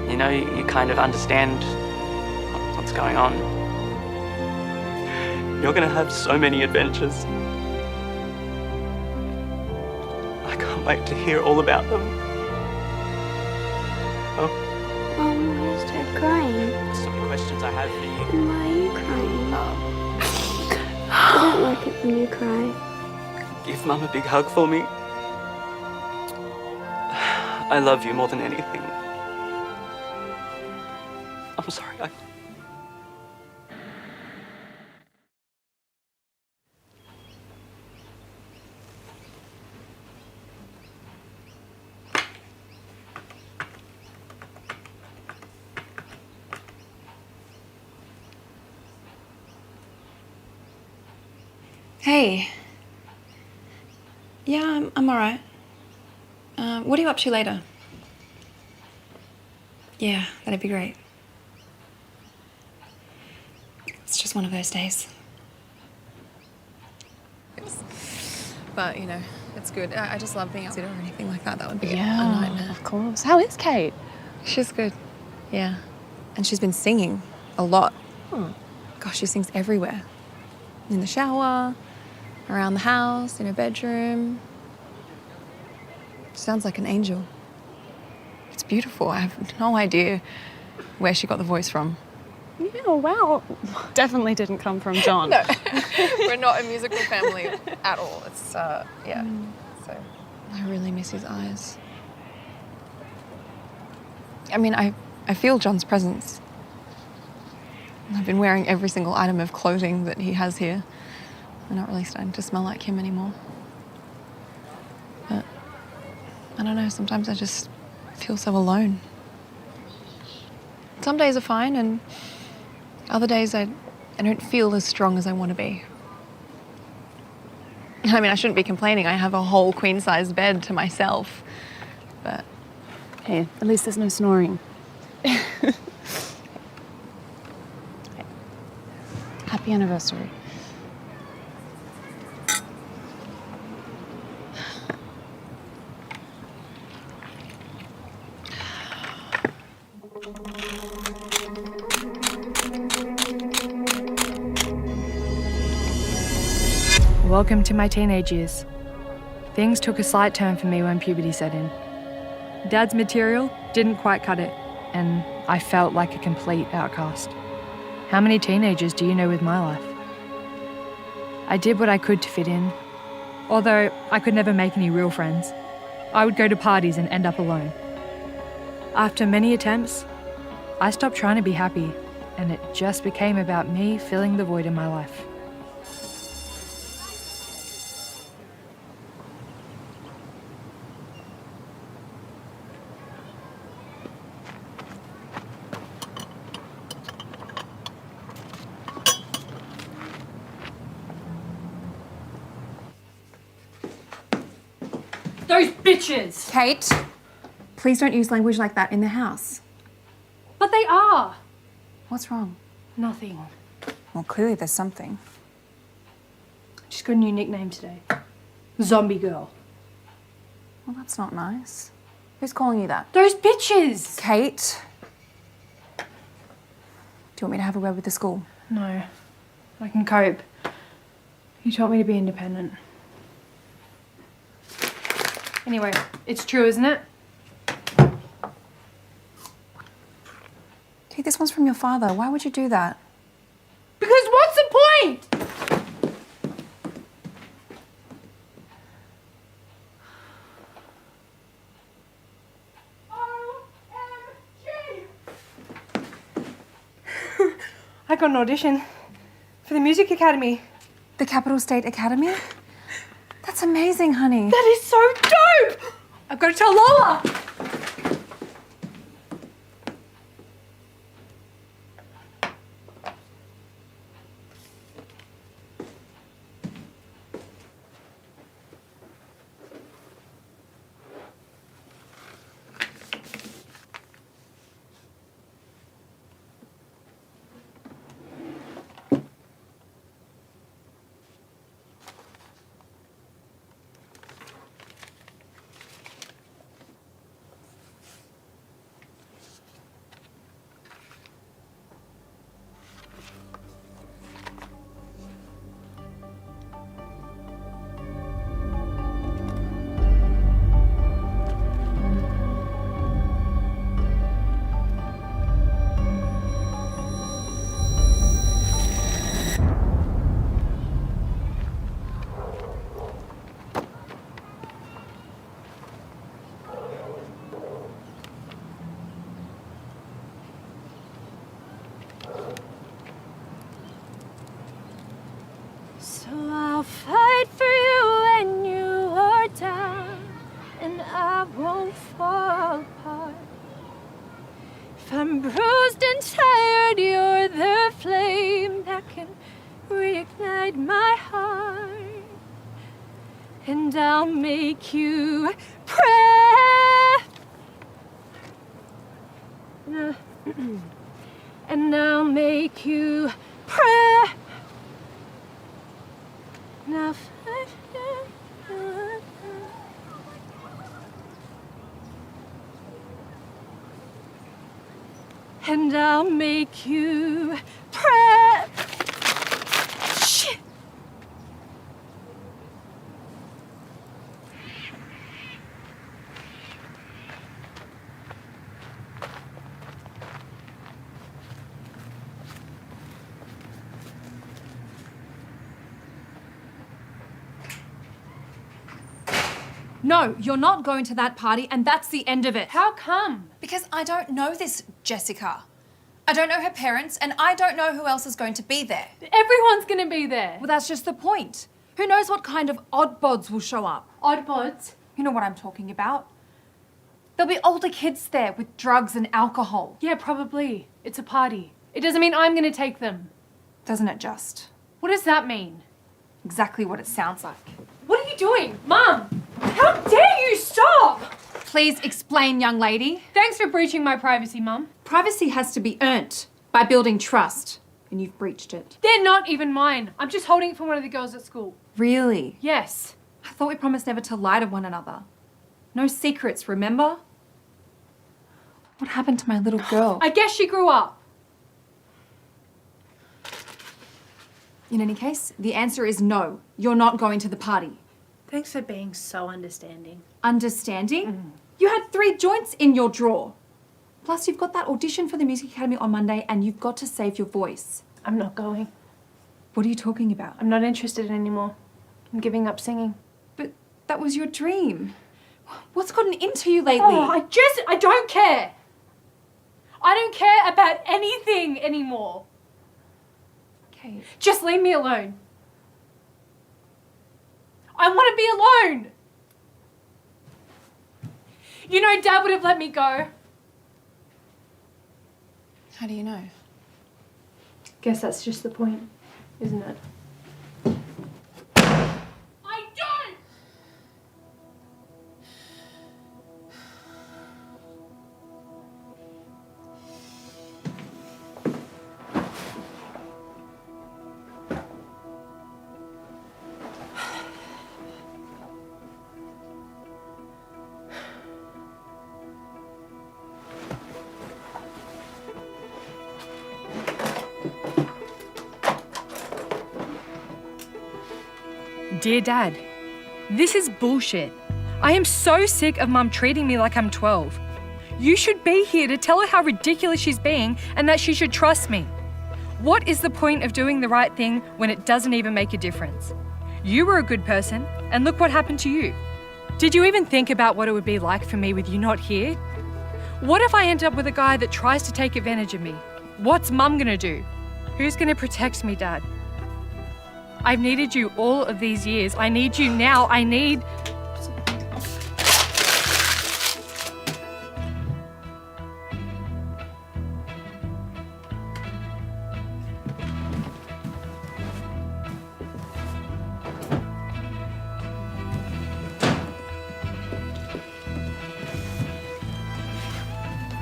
you know, you kind of understand what's going on. You're gonna have so many adventures. I can't wait to hear all about them. Oh, Mom, why is Dad crying? so many questions I have for you. And why are you crying? I don't like it when you cry. Give Mum a big hug for me. I love you more than anything. I'm sorry, Hey. Yeah, I'm all right. What are you up to later? Yeah, that'd be great. It's just one of those days. But, you know, it's good. I just love being outside or anything like that. That would be a nightmare. Of course. How is Kate? She's good. Yeah. And she's been singing a lot. Gosh, she sings everywhere. In the shower, around the house, in her bedroom. She sounds like an angel. It's beautiful. I have no idea where she got the voice from. Yeah, wow. Definitely didn't come from John. No, we're not a musical family at all. It's, yeah. So I really miss his eyes. I mean, I feel John's presence. I've been wearing every single item of clothing that he has here. I'm not really starting to smell like him anymore. But I don't know, sometimes I just feel so alone. Some days are fine, and other days I don't feel as strong as I want to be. I mean, I shouldn't be complaining. I have a whole queen-size bed to myself. But Hey, at least there's no snoring. happy anniversary. Welcome to my teenage years. Things took a slight turn for me when puberty set in. Dad's material didn't quite cut it, and I felt like a complete outcast. How many teenagers do you know with my life? I did what I could to fit in, although I could never make any real friends. I would go to parties and end up alone. After many attempts, I stopped trying to be happy, and it just became about me filling the void in my life. Those bitches! Kate, please don't use language like that in the house. But they are! What's wrong? Nothing. Well, clearly there's something. She's got a new nickname today. Zombie Girl. Well, that's not nice. Who's calling you that? Those bitches! Kate. Do you want me to have a word with the school? No. I can cope. You taught me to be independent. Anyway, it's true, isn't it? Kate, this one's from your father. Why would you do that? Because what's the point? I got an audition for the Music Academy. The Capital State Academy? That's amazing, honey. That is so dope! I've got to tell Lola! So I'll fight for you when you are down, and I won't fall apart. If I'm bruised and tired, you're the flame that can reignite my heart. And I'll make you pray. And I'll make you pray. Now, and I'll make you pray. Shit. No, you're not going to that party, and that's the end of it. How come? Because I don't know this Jessica. I don't know her parents, and I don't know who else is going to be there. Everyone's gonna be there. Well, that's just the point. Who knows what kind of oddbods will show up? Oddbods? You know what I'm talking about. There'll be older kids there with drugs and alcohol. Yeah, probably. It's a party. It doesn't mean I'm gonna take them. Doesn't it just? What does that mean? Exactly what it sounds like. What are you doing? Mum! How dare you stop! Please explain, young lady. Thanks for breaching my privacy, Mum. Privacy has to be earned by building trust, and you've breached it. They're not even mine. I'm just holding it for one of the girls at school. Really? Yes. I thought we promised never to lie to one another. No secrets, remember? What happened to my little girl? I guess she grew up. In any case, the answer is no. You're not going to the party. Thanks for being so understanding. Understanding? You had 3 joints in your drawer. Plus, you've got that audition for the Music Academy on Monday and you've got to save your voice. I'm not going. What are you talking about? I'm not interested anymore. I'm giving up singing. But that was your dream. What's gotten into you lately? Oh, I don't care. I don't care about anything anymore. Okay. Just leave me alone. I want to be alone. You know, Dad would have let me go. How do you know? Guess that's just the point, isn't it? I don't! Dear Dad, this is bullshit. I am so sick of Mum treating me like I'm 12. You should be here to tell her how ridiculous she's being and that she should trust me. What is the point of doing the right thing when it doesn't even make a difference? You were a good person, and look what happened to you. Did you even think about what it would be like for me with you not here? What if I end up with a guy that tries to take advantage of me? What's Mum gonna do? Who's gonna protect me, Dad? I've needed you all of these years. I need you now. I need...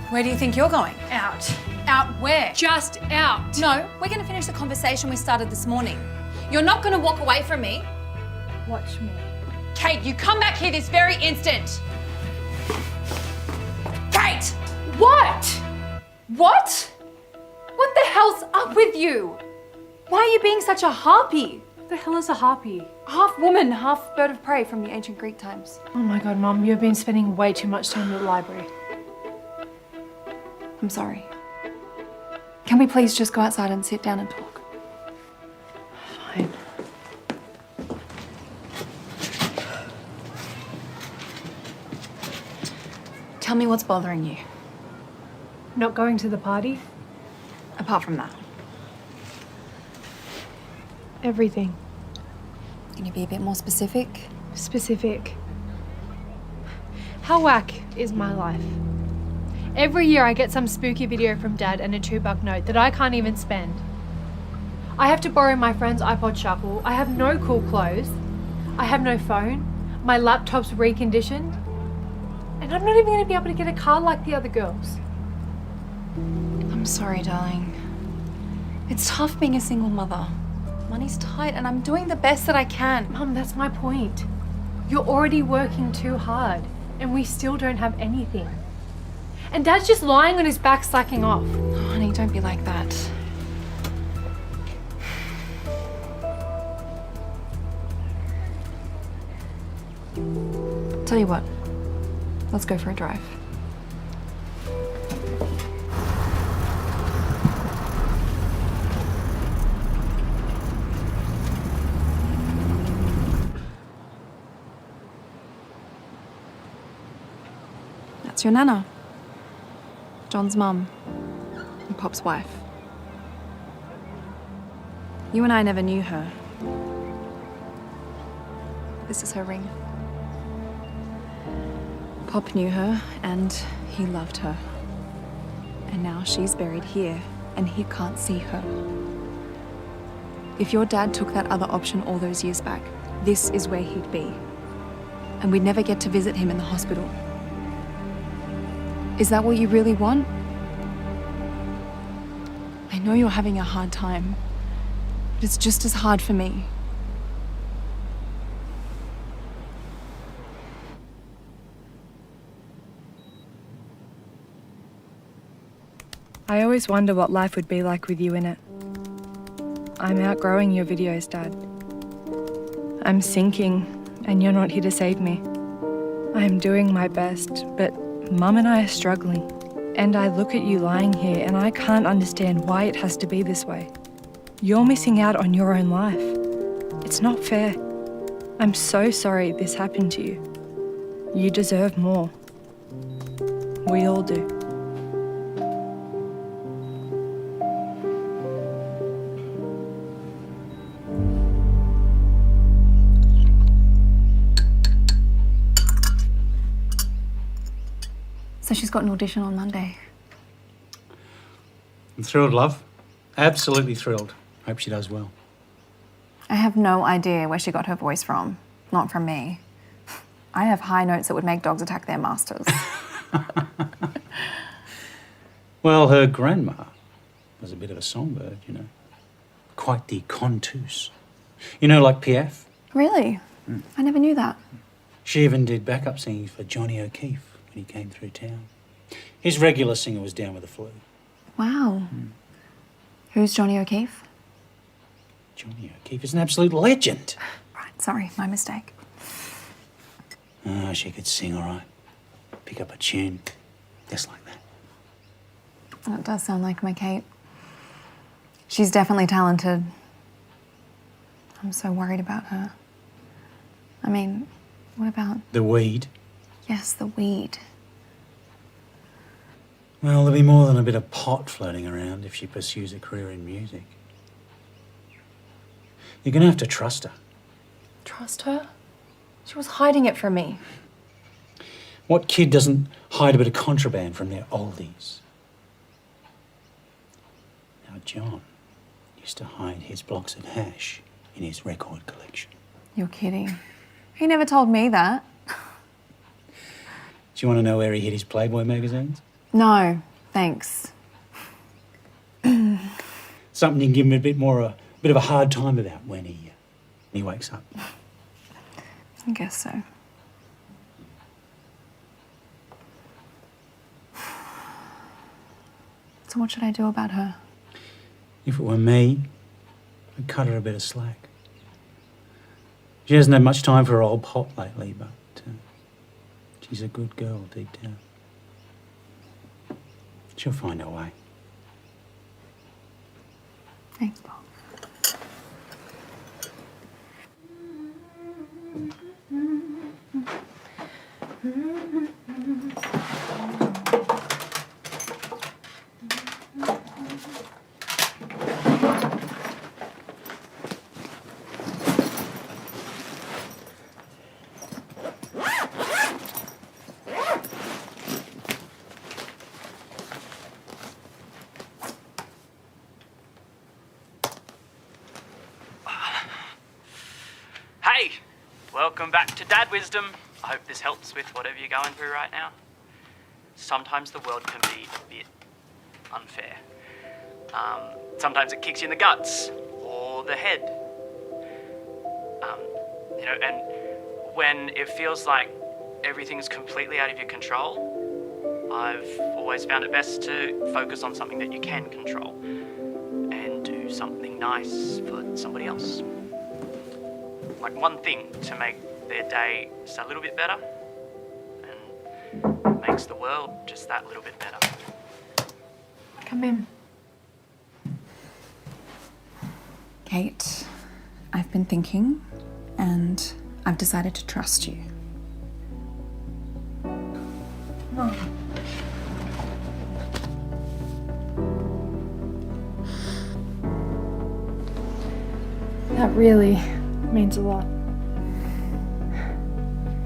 Where do you think you're going? Out. Out where? Just out. No, we're going to finish the conversation we started this morning. You're not going to walk away from me. Watch me. Kate, you come back here this very instant. Kate! What? What? What the hell's up with you? Why are you being such a harpy? What the hell is a harpy? Half woman, half bird of prey from the ancient Greek times. Oh my God, Mum, you've been spending way too much time in the library. I'm sorry. Can we please just go outside and sit down and talk? Fine. Tell me what's bothering you. Not going to the party? Apart from that. Everything. Can you be a bit more specific? Specific. How whack is my life? Every year I get some spooky video from Dad and a $2 note that I can't even spend. I have to borrow my friend's iPod Shuffle. I have no cool clothes. I have no phone. My laptop's reconditioned. And I'm not even going to be able to get a car like the other girls. I'm sorry, darling. It's tough being a single mother. Money's tight and I'm doing the best that I can. Mum, that's my point. You're already working too hard and we still don't have anything. And Dad's just lying on his back slacking off. Oh, honey, don't be like that. Tell you what, let's go for a drive. That's your Nana. John's mum and Pop's wife. You and I never knew her. This is her ring. Pop knew her and he loved her. And now she's buried here and he can't see her. If your dad took that other option all those years back, this is where he'd be. And we'd never get to visit him in the hospital. Is that what you really want? I know you're having a hard time, but it's just as hard for me. I always wonder what life would be like with you in it. I'm outgrowing your videos, Dad. I'm sinking, and you're not here to save me. I'm doing my best, but Mum and I are struggling. And I look at you lying here, and I can't understand why it has to be this way. You're missing out on your own life. It's not fair. I'm so sorry this happened to you. You deserve more. We all do. So she's got an audition on Monday. I'm thrilled, love. Absolutely thrilled. Hope she does well. I have no idea where she got her voice from. Not from me. I have high notes that would make dogs attack their masters. Well, her grandma was a bit of a songbird, you know. Quite the conteuse. You know, like Piaf? Really? I never knew that. She even did backup singing for Johnny O'Keefe when he came through town. His regular singer was down with the flu. Wow. Who's Johnny O'Keefe? Johnny O'Keefe is an absolute legend. Right, sorry, my mistake. Oh, she could sing all right. Pick up a tune, just like that. That does sound like my Kate. She's definitely talented. I'm so worried about her. I mean, what about... The weed. Yes, the weed. Well, there'll be more than a bit of pot floating around if she pursues a career in music. You're going to have to trust her. Trust her? She was hiding it from me. What kid doesn't hide a bit of contraband from their oldies? Now, John used to hide his blocks of hash in his record collection. You're kidding. He never told me that. Do you want to know where he hid his Playboy magazines? No, thanks. Something you can give him a bit of a hard time about when he wakes up. I guess so. So what should I do about her? If it were me, I'd cut her a bit of slack. She hasn't had much time for her old pot lately, but she's a good girl deep down. She'll find her way. Thanks, Bob. Hey, welcome back to Dad Wisdom. I hope this helps with whatever you're going through right now. Sometimes the world can be a bit unfair. Sometimes it kicks you in the guts or the head. And when it feels like everything's completely out of your control, I've always found it best to focus on something that you can control and do something nice for somebody else. Like one thing to make their day just a little bit better and makes the world just that little bit better. Come in. Kate, I've been thinking and I've decided to trust you. No. That really means a lot.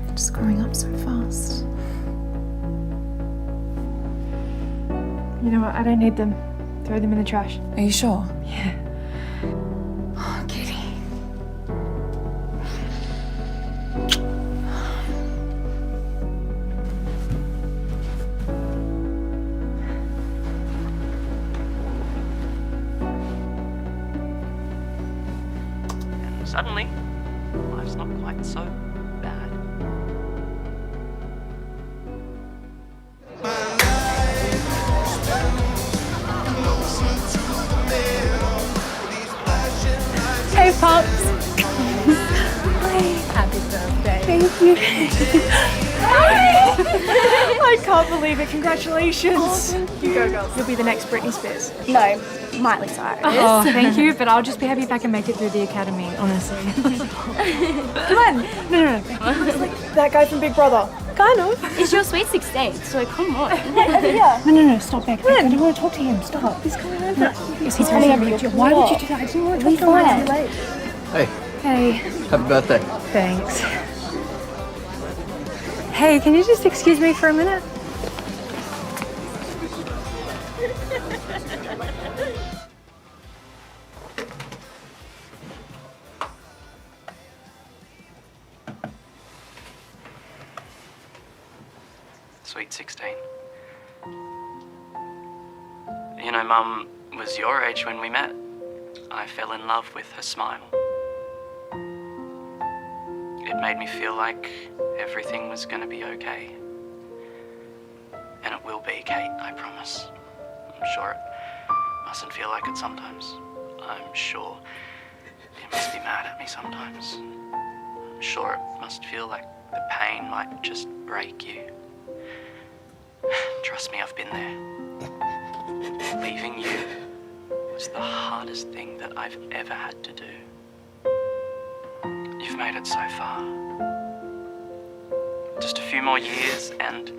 You're just growing up so fast. You know what? I don't need them. Throw them in the trash. Are you sure? Yeah. Oh, Katie. suddenly, life's not quite so bad. Hey, Pops. Happy birthday. Thank you. I can't believe it. Congratulations. Oh, thank you. Go, girls. You'll be the next Britney Spears. No, Miley Cyrus. Oh, thank you, but I'll just be happy if I can make it through the academy, honestly. Come on. No. Looks like that guy from Big Brother. Kind of. It's your sweet 16, so come on. Yeah. No, stop back. I don't want to talk to him. Stop. He's coming over. He's coming over. Why would you do that? I didn't want to talk to him. Late. Hey, Hey, happy birthday. thanks. Hey, can you just excuse me for a minute? Sweet 16. You know, Mum was your age when we met. I fell in love with her smile. It made me feel like everything was going to be okay. And it will be, Kate, I promise. I'm sure it mustn't feel like it sometimes. I'm sure you must be mad at me sometimes. I'm sure it must feel like the pain might just break you. Trust me, I've been there. Leaving you was the hardest thing that I've ever had to do. You've made it so far. Just a few more years and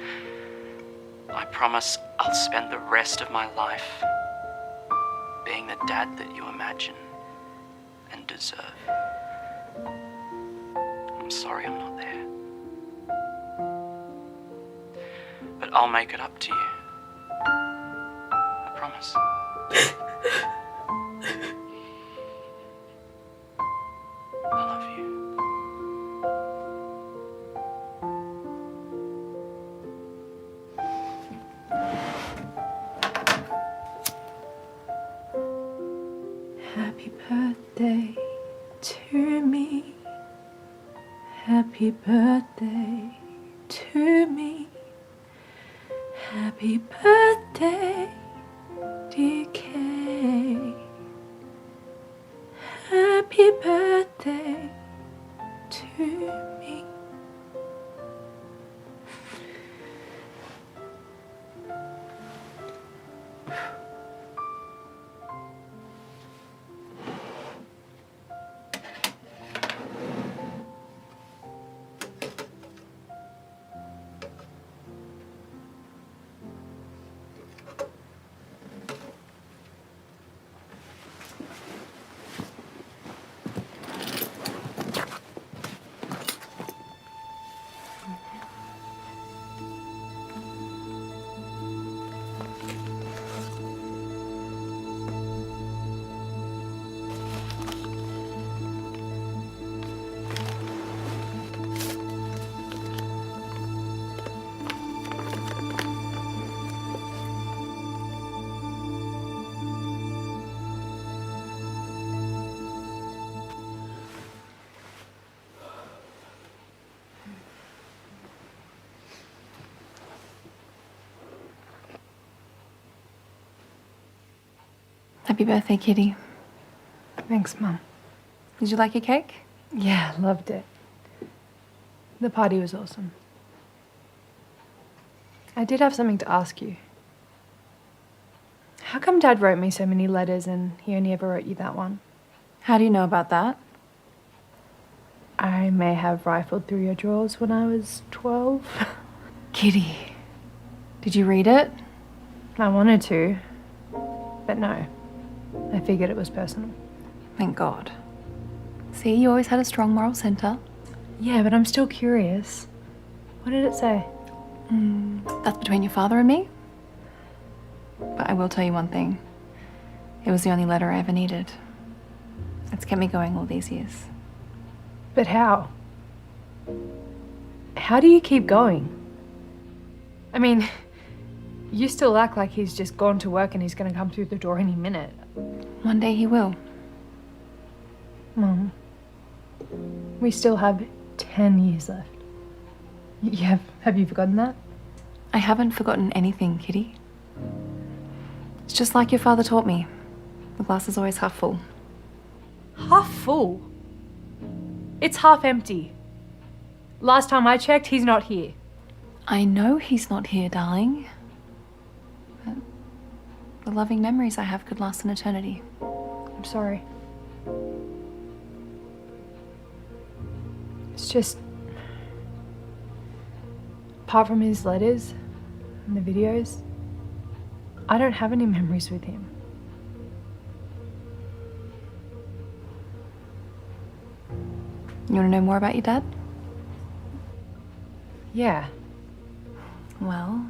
I promise I'll spend the rest of my life being the dad that you imagine and deserve. I'm sorry I'm not there. But I'll make it up to you. I promise. I love you. Happy birthday to me. Happy birthday to me. Happy birthday, dear Kay. Happy birthday to me. Happy birthday, Kitty. Thanks, Mum. Did you like your cake? Yeah, loved it. The party was awesome. I did have something to ask you. How come Dad wrote me so many letters and he only ever wrote you that one? How do you know about that? I may have rifled through your drawers when I was 12. Kitty, did you read it? I wanted to, but no. I figured it was personal. Thank God. See, you always had a strong moral center. Yeah, but I'm still curious. What did it say? That's between your father and me. But I will tell you one thing. It was the only letter I ever needed. It's kept me going all these years. But how? How do you keep going? I mean, you still act like he's just gone to work and he's going to come through the door any minute. One day he will. Mom, We still have 10 years left. Have you forgotten that? I haven't forgotten anything, Kitty. It's just like your father taught me. The glass is always half full. Half full? It's half empty. Last time I checked, he's not here. I know he's not here, darling. But the loving memories I have could last an eternity. I'm sorry. It's just... apart from his letters and the videos, I don't have any memories with him. You want to know more about your dad? Yeah. Well,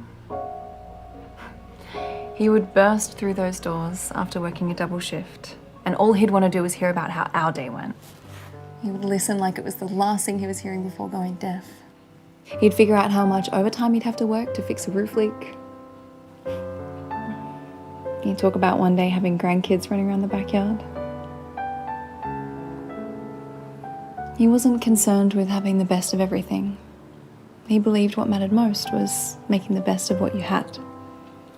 he would burst through those doors after working a double shift, and all he'd want to do was hear about how our day went. He would listen like it was the last thing he was hearing before going deaf. He'd figure out how much overtime he'd have to work to fix a roof leak. He'd talk about one day having grandkids running around the backyard. He wasn't concerned with having the best of everything. He believed what mattered most was making the best of what you had.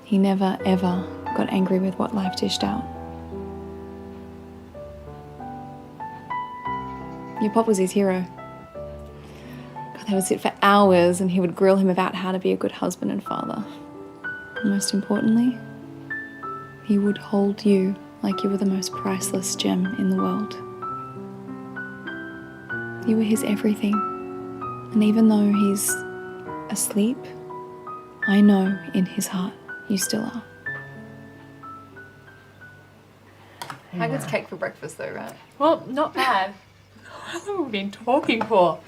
He never, ever got angry with what life dished out. Your pop was his hero. God, they would sit for hours and he would grill him about how to be a good husband and father. And most importantly, he would hold you like you were the most priceless gem in the world. You were his everything. And even though he's asleep, I know in his heart you still are. How good's cake for breakfast though, right? Well, not bad. How long have we been talking for?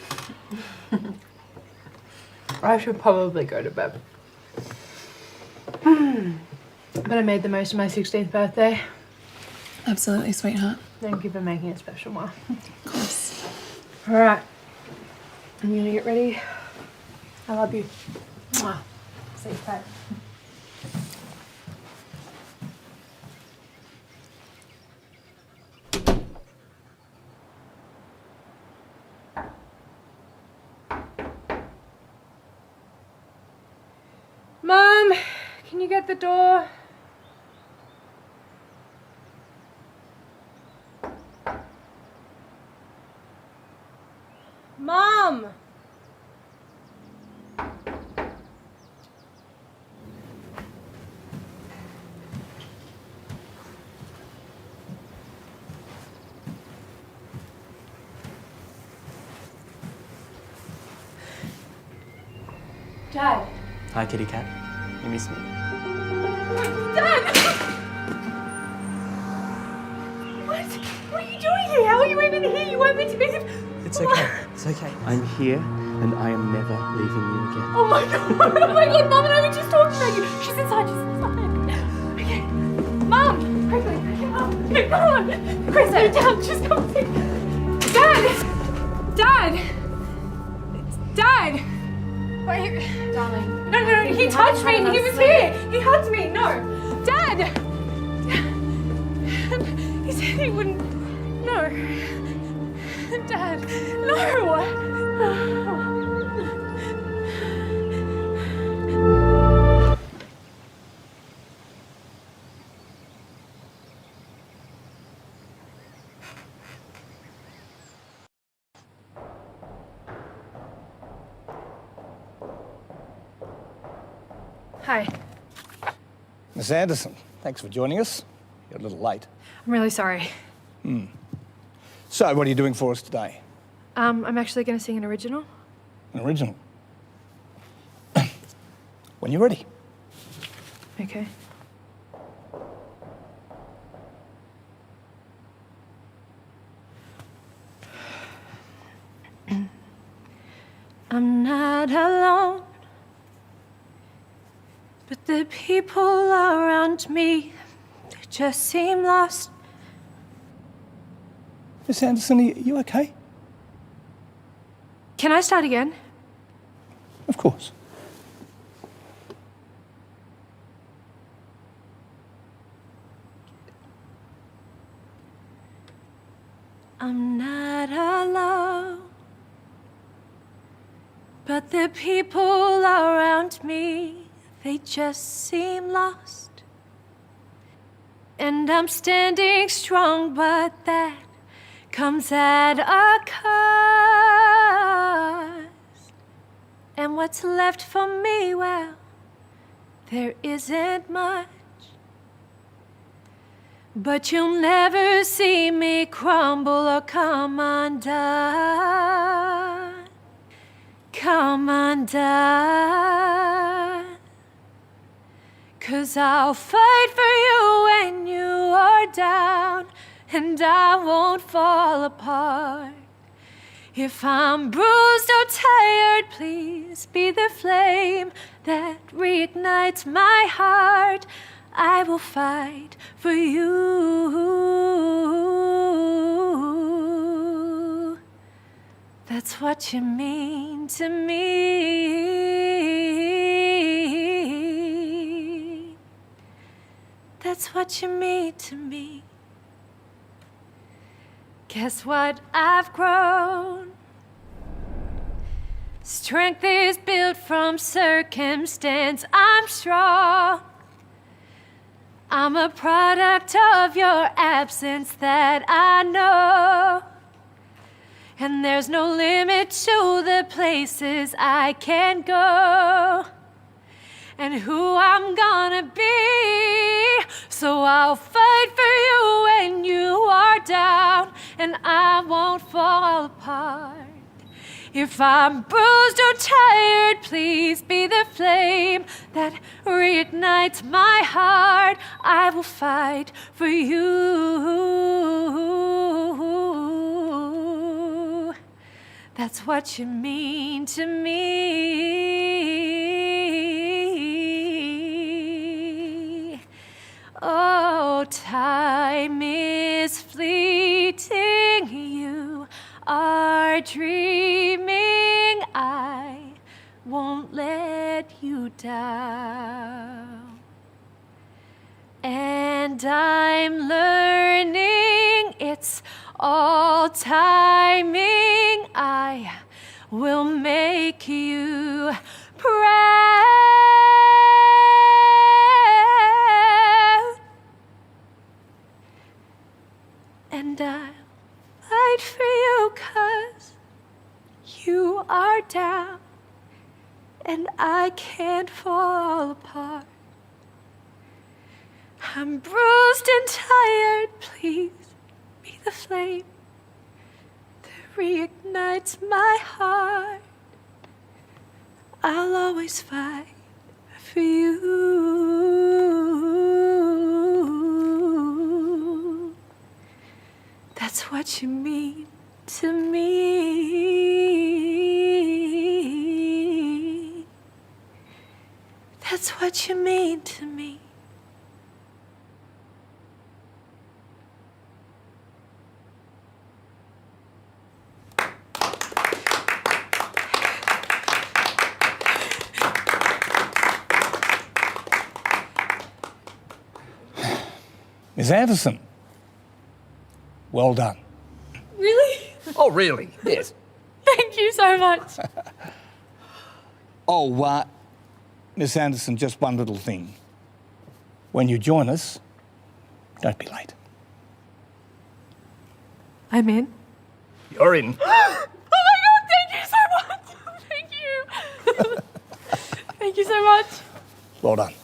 I should probably go to bed. But I made the most of my 16th birthday. Absolutely, sweetheart. Thank you for making it special, Ma. Of course. All right. I'm gonna get ready. I love you. Mwah. Say bye. Mom, can you get the door? Mom! Dad. Hi, kitty cat. You miss me? Dad! What? What are you doing here? How are you even here? You weren't meant to be here. It's okay. It's okay. I'm here, and I am never leaving you again. Oh my god! Oh my god! Mom and I were just talking about you. She's inside. She's inside. Okay. Mom! Quickly. Okay, come on. Chris, sit down. Just come sit. Dad! Dad! Dad! Wait, darling. No, he touched me. He was here. He hugged me. No. Dad! He said he wouldn't. No. Dad, no. Hi. Miss Anderson, thanks for joining us. You're a little late. I'm really sorry. So, what are you doing for us today? I'm actually going to sing an original. An original? When you're ready. Okay. I'm not alone, but the people around me, they just seem lost. Miss Anderson, are you okay? Can I start again? Of course. I'm not alone. But the people around me, they just seem lost. And I'm standing strong, but that comes at a cost. And what's left for me, well, there isn't much. But you'll never see me crumble or come undone. Come undone. 'Cause I'll fight for you when you are down, and I won't fall apart. If I'm bruised or tired, please be the flame that reignites my heart. I will fight for you. That's what you mean to me. That's what you mean to me. Guess what? I've grown. Strength is built from circumstance. I'm strong. I'm a product of your absence, that I know. And there's no limit to the places I can go, and who I'm gonna be. So I'll fight for you when you are down, and I won't fall apart. If I'm bruised or tired, please be the flame that reignites my heart. I will fight for you. That's what you mean to me. Oh, time is fleeting, you are dreaming. I won't let you down. And I'm learning it's all timing. I will make you proud. And I'll fight for you 'cause you are down, and I can't fall apart. I'm bruised and tired, please be the flame that reignites my heart. I'll always fight for you. That's what you mean to me. That's what you mean to me. Miss Anderson, well done. Really? Oh, really? Yes. Thank you so much. Oh, Miss Anderson, just one little thing. When you join us, don't be late. I'm in. You're in. Oh my God, thank you so much. Thank you. Thank you so much. Well done.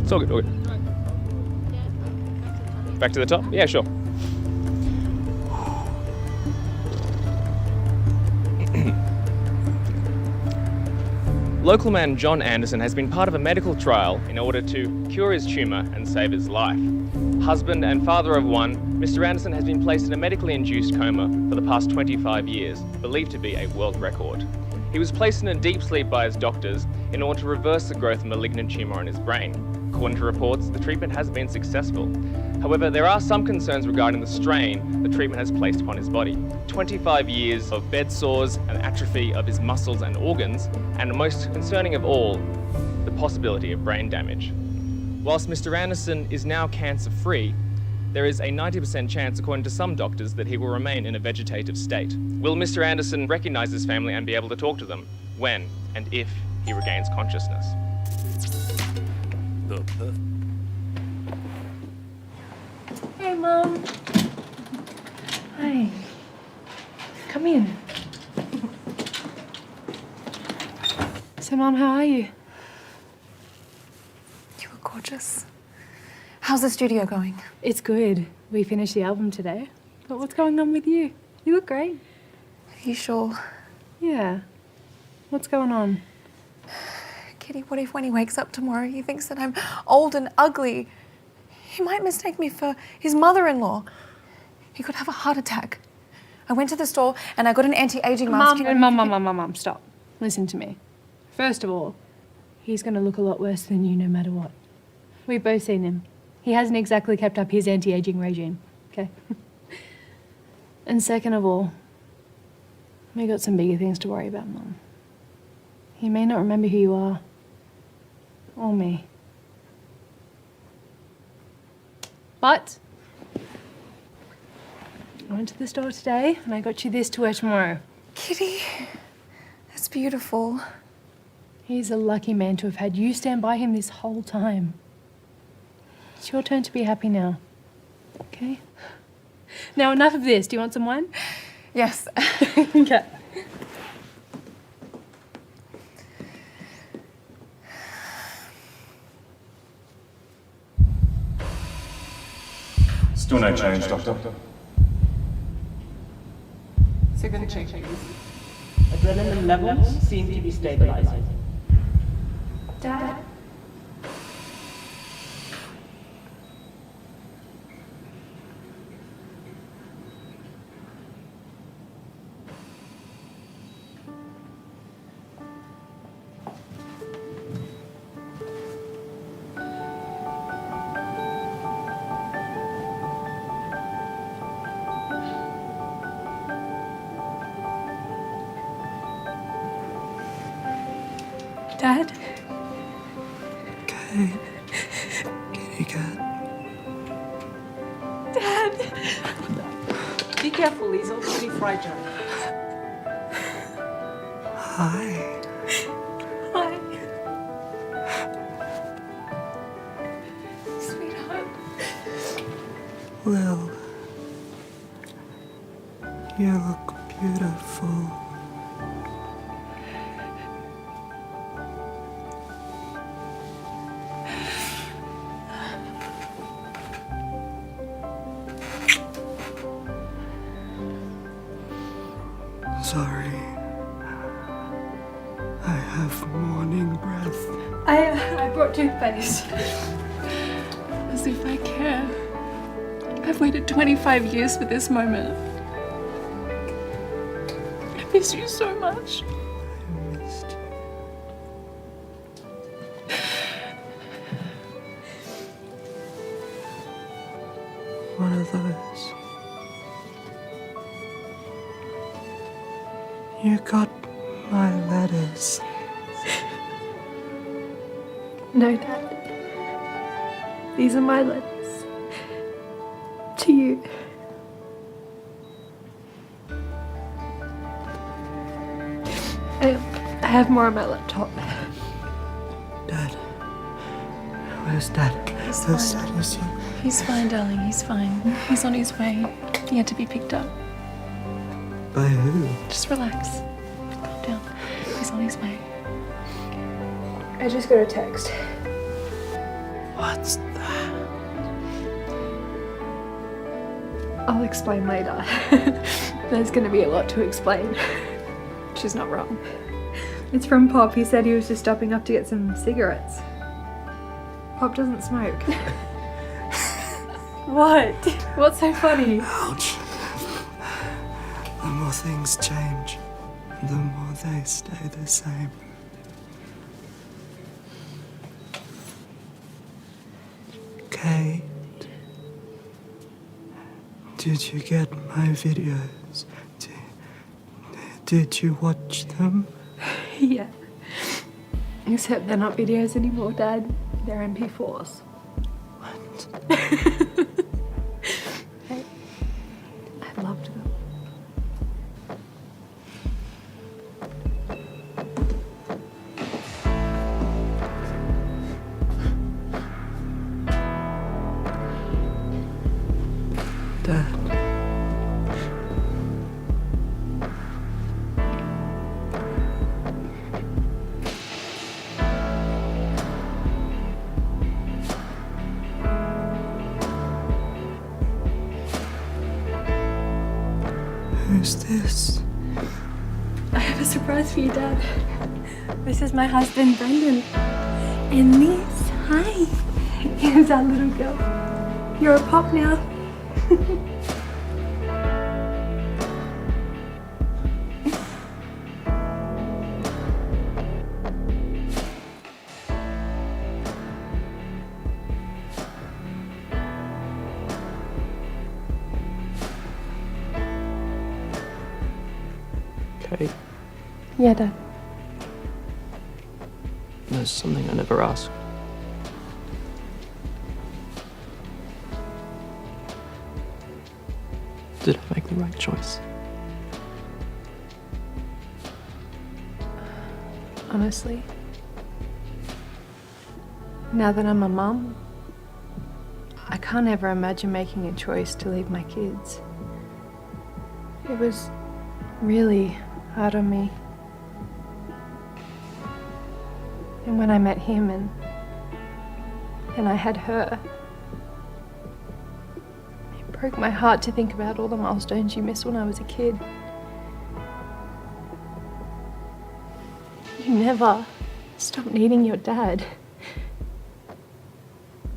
It's all good, all good. Back to the top? Yeah, sure. Local man John Anderson has been part of a medical trial in order to cure his tumour and save his life. Husband and father of one, Mr. Anderson has been placed in a medically induced coma for the past 25 years, believed to be a world record. He was placed in a deep sleep by his doctors in order to reverse the growth of malignant tumour in his brain. According to reports, the treatment has been successful. However, there are some concerns regarding the strain the treatment has placed upon his body. 25 years of bed sores and atrophy of his muscles and organs, and most concerning of all, the possibility of brain damage. Whilst Mr. Anderson is now cancer-free, there is a 90% chance, according to some doctors, that he will remain in a vegetative state. Will Mr. Anderson recognise his family and be able to talk to them when and if he regains consciousness? Hey, Mum. Hi. Come in. So, Mum, how are you? You were gorgeous. How's the studio going? It's good. We finished the album today. But what's going on with you? You look great. Are you sure? Yeah. What's going on? Kitty, what if when he wakes up tomorrow he thinks that I'm old and ugly? He might mistake me for his mother-in-law. He could have a heart attack. I went to the store and I got an anti-aging mask. Mum, stop. Listen to me. First of all, he's going to look a lot worse than you no matter what. We've both seen him. He hasn't exactly kept up his anti-aging regime, okay? And second of all, we got some bigger things to worry about, Mum. He may not remember who you are. Or me. But I went to the store today and I got you this to wear tomorrow. Kitty, that's beautiful. He's a lucky man to have had you stand by him this whole time. It's your turn to be happy now, okay? Now enough of this. Do you want some wine? Yes. Okay. Still no change, Doctor. Second check, please. Adrenaline levels seem to be stabilizing. Dad? Dad? Okay. Kitty cat. Dad! Be careful, he's already fragile. Hi. Hi. Sweetheart. Lil, you look beautiful. Sorry. I have morning breath. I brought toothpaste. As if I care. I've waited 25 years for this moment. I miss you so much. I missed you. One of those. You got my letters. No, Dad. These are my letters. To you. I have more on my laptop. Dad. Where's Dad? Where's Dad? Is he? He's fine, darling. He's fine. He's on his way. He had to be picked up. By who? Just relax. Calm down. He's on his way. I just got a text. What's that? I'll explain later. There's going to be a lot to explain. She's not wrong. It's from Pop. He said he was just stopping up to get some cigarettes. Pop doesn't smoke. What? What's so funny? Ouch. The more things change, the more they stay the same. Kate, did you get my videos? Did you watch them? Yeah. Except they're not videos anymore, Dad. They're MP4s. What? Hey, I loved them. Dad. Who's this? I have a surprise for you, Dad. This is my husband, Brendan. And this, hi, is our little girl. You're a pop now. Kate, Yeah, Dad. there's something I never asked. Did I make the right choice? Honestly, now that I'm a mum, I can't ever imagine making a choice to leave my kids. It was really hard on me. And when I met him and I had her, it broke my heart to think about all the milestones you missed when I was a kid. You never stopped needing your dad.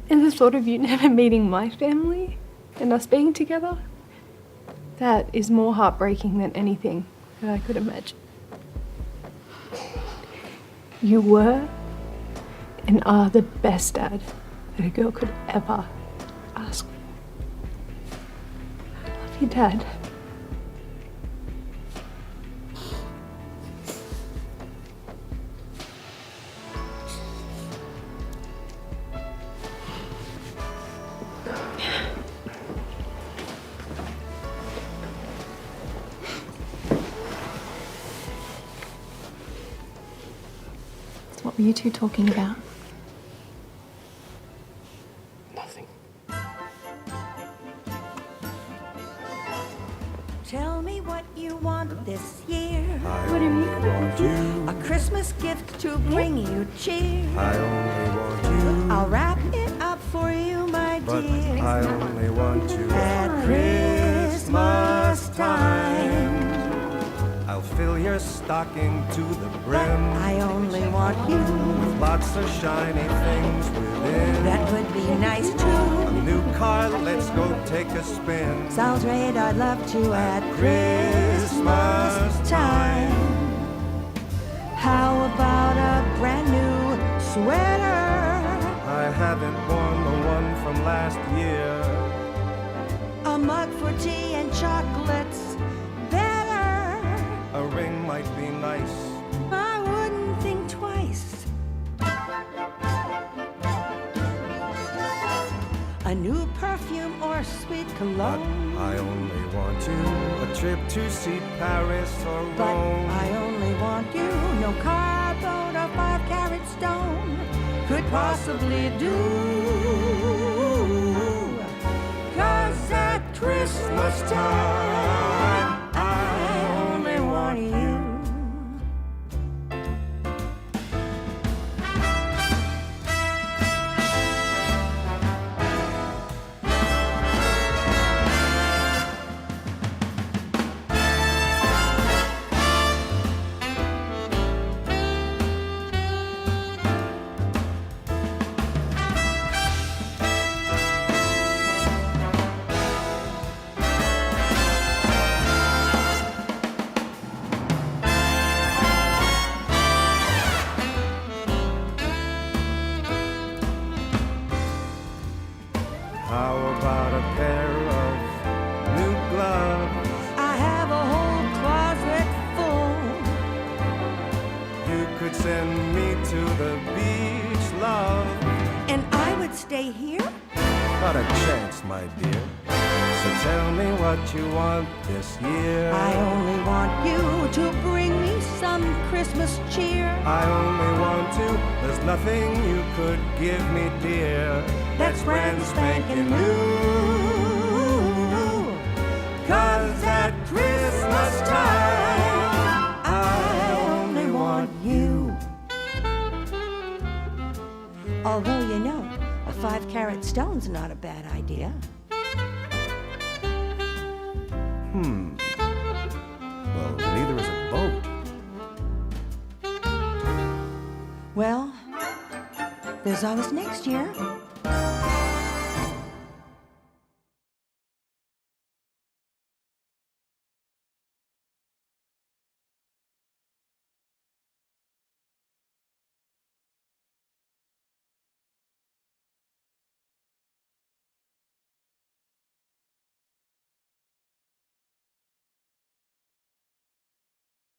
And the thought of you never meeting my family and us being together, that is more heartbreaking than anything that I could imagine. You were and are the best dad that a girl could ever ask for. I love you, Dad. What were you two talking about? Nothing. Tell me what you want this year. What have you want you? A Christmas gift to bring you cheer. I only want you. I'll wrap it up for you, my But dear. I only want you. At Christmas time. I'll fill your stocking to the brim. I only want you. With lots of shiny things within. That would be nice too. A new car, let's go take a spin. Sounds great, I'd love to at Christmas time. How about a brand new sweater? I haven't worn the one from last year. A mug for tea and chocolates. Better. A ring might be nice. I wouldn't think twice. A new perfume or sweet cologne. I only want you. A trip to see Paris or But Rome. I only want you. No car, boat, or 5-carat stone could possibly do. 'Cause at Christmas time, I only want you. my dear. So tell me what you want this year. I only want you to bring me some Christmas cheer. I only want to, there's nothing you could give me, dear. That's brand spanking new. 'Cause at Christmas time, I only want you. Although, you know, a 5-carat stone's not a bad idea. Well, neither is a boat. Well, there's always next year.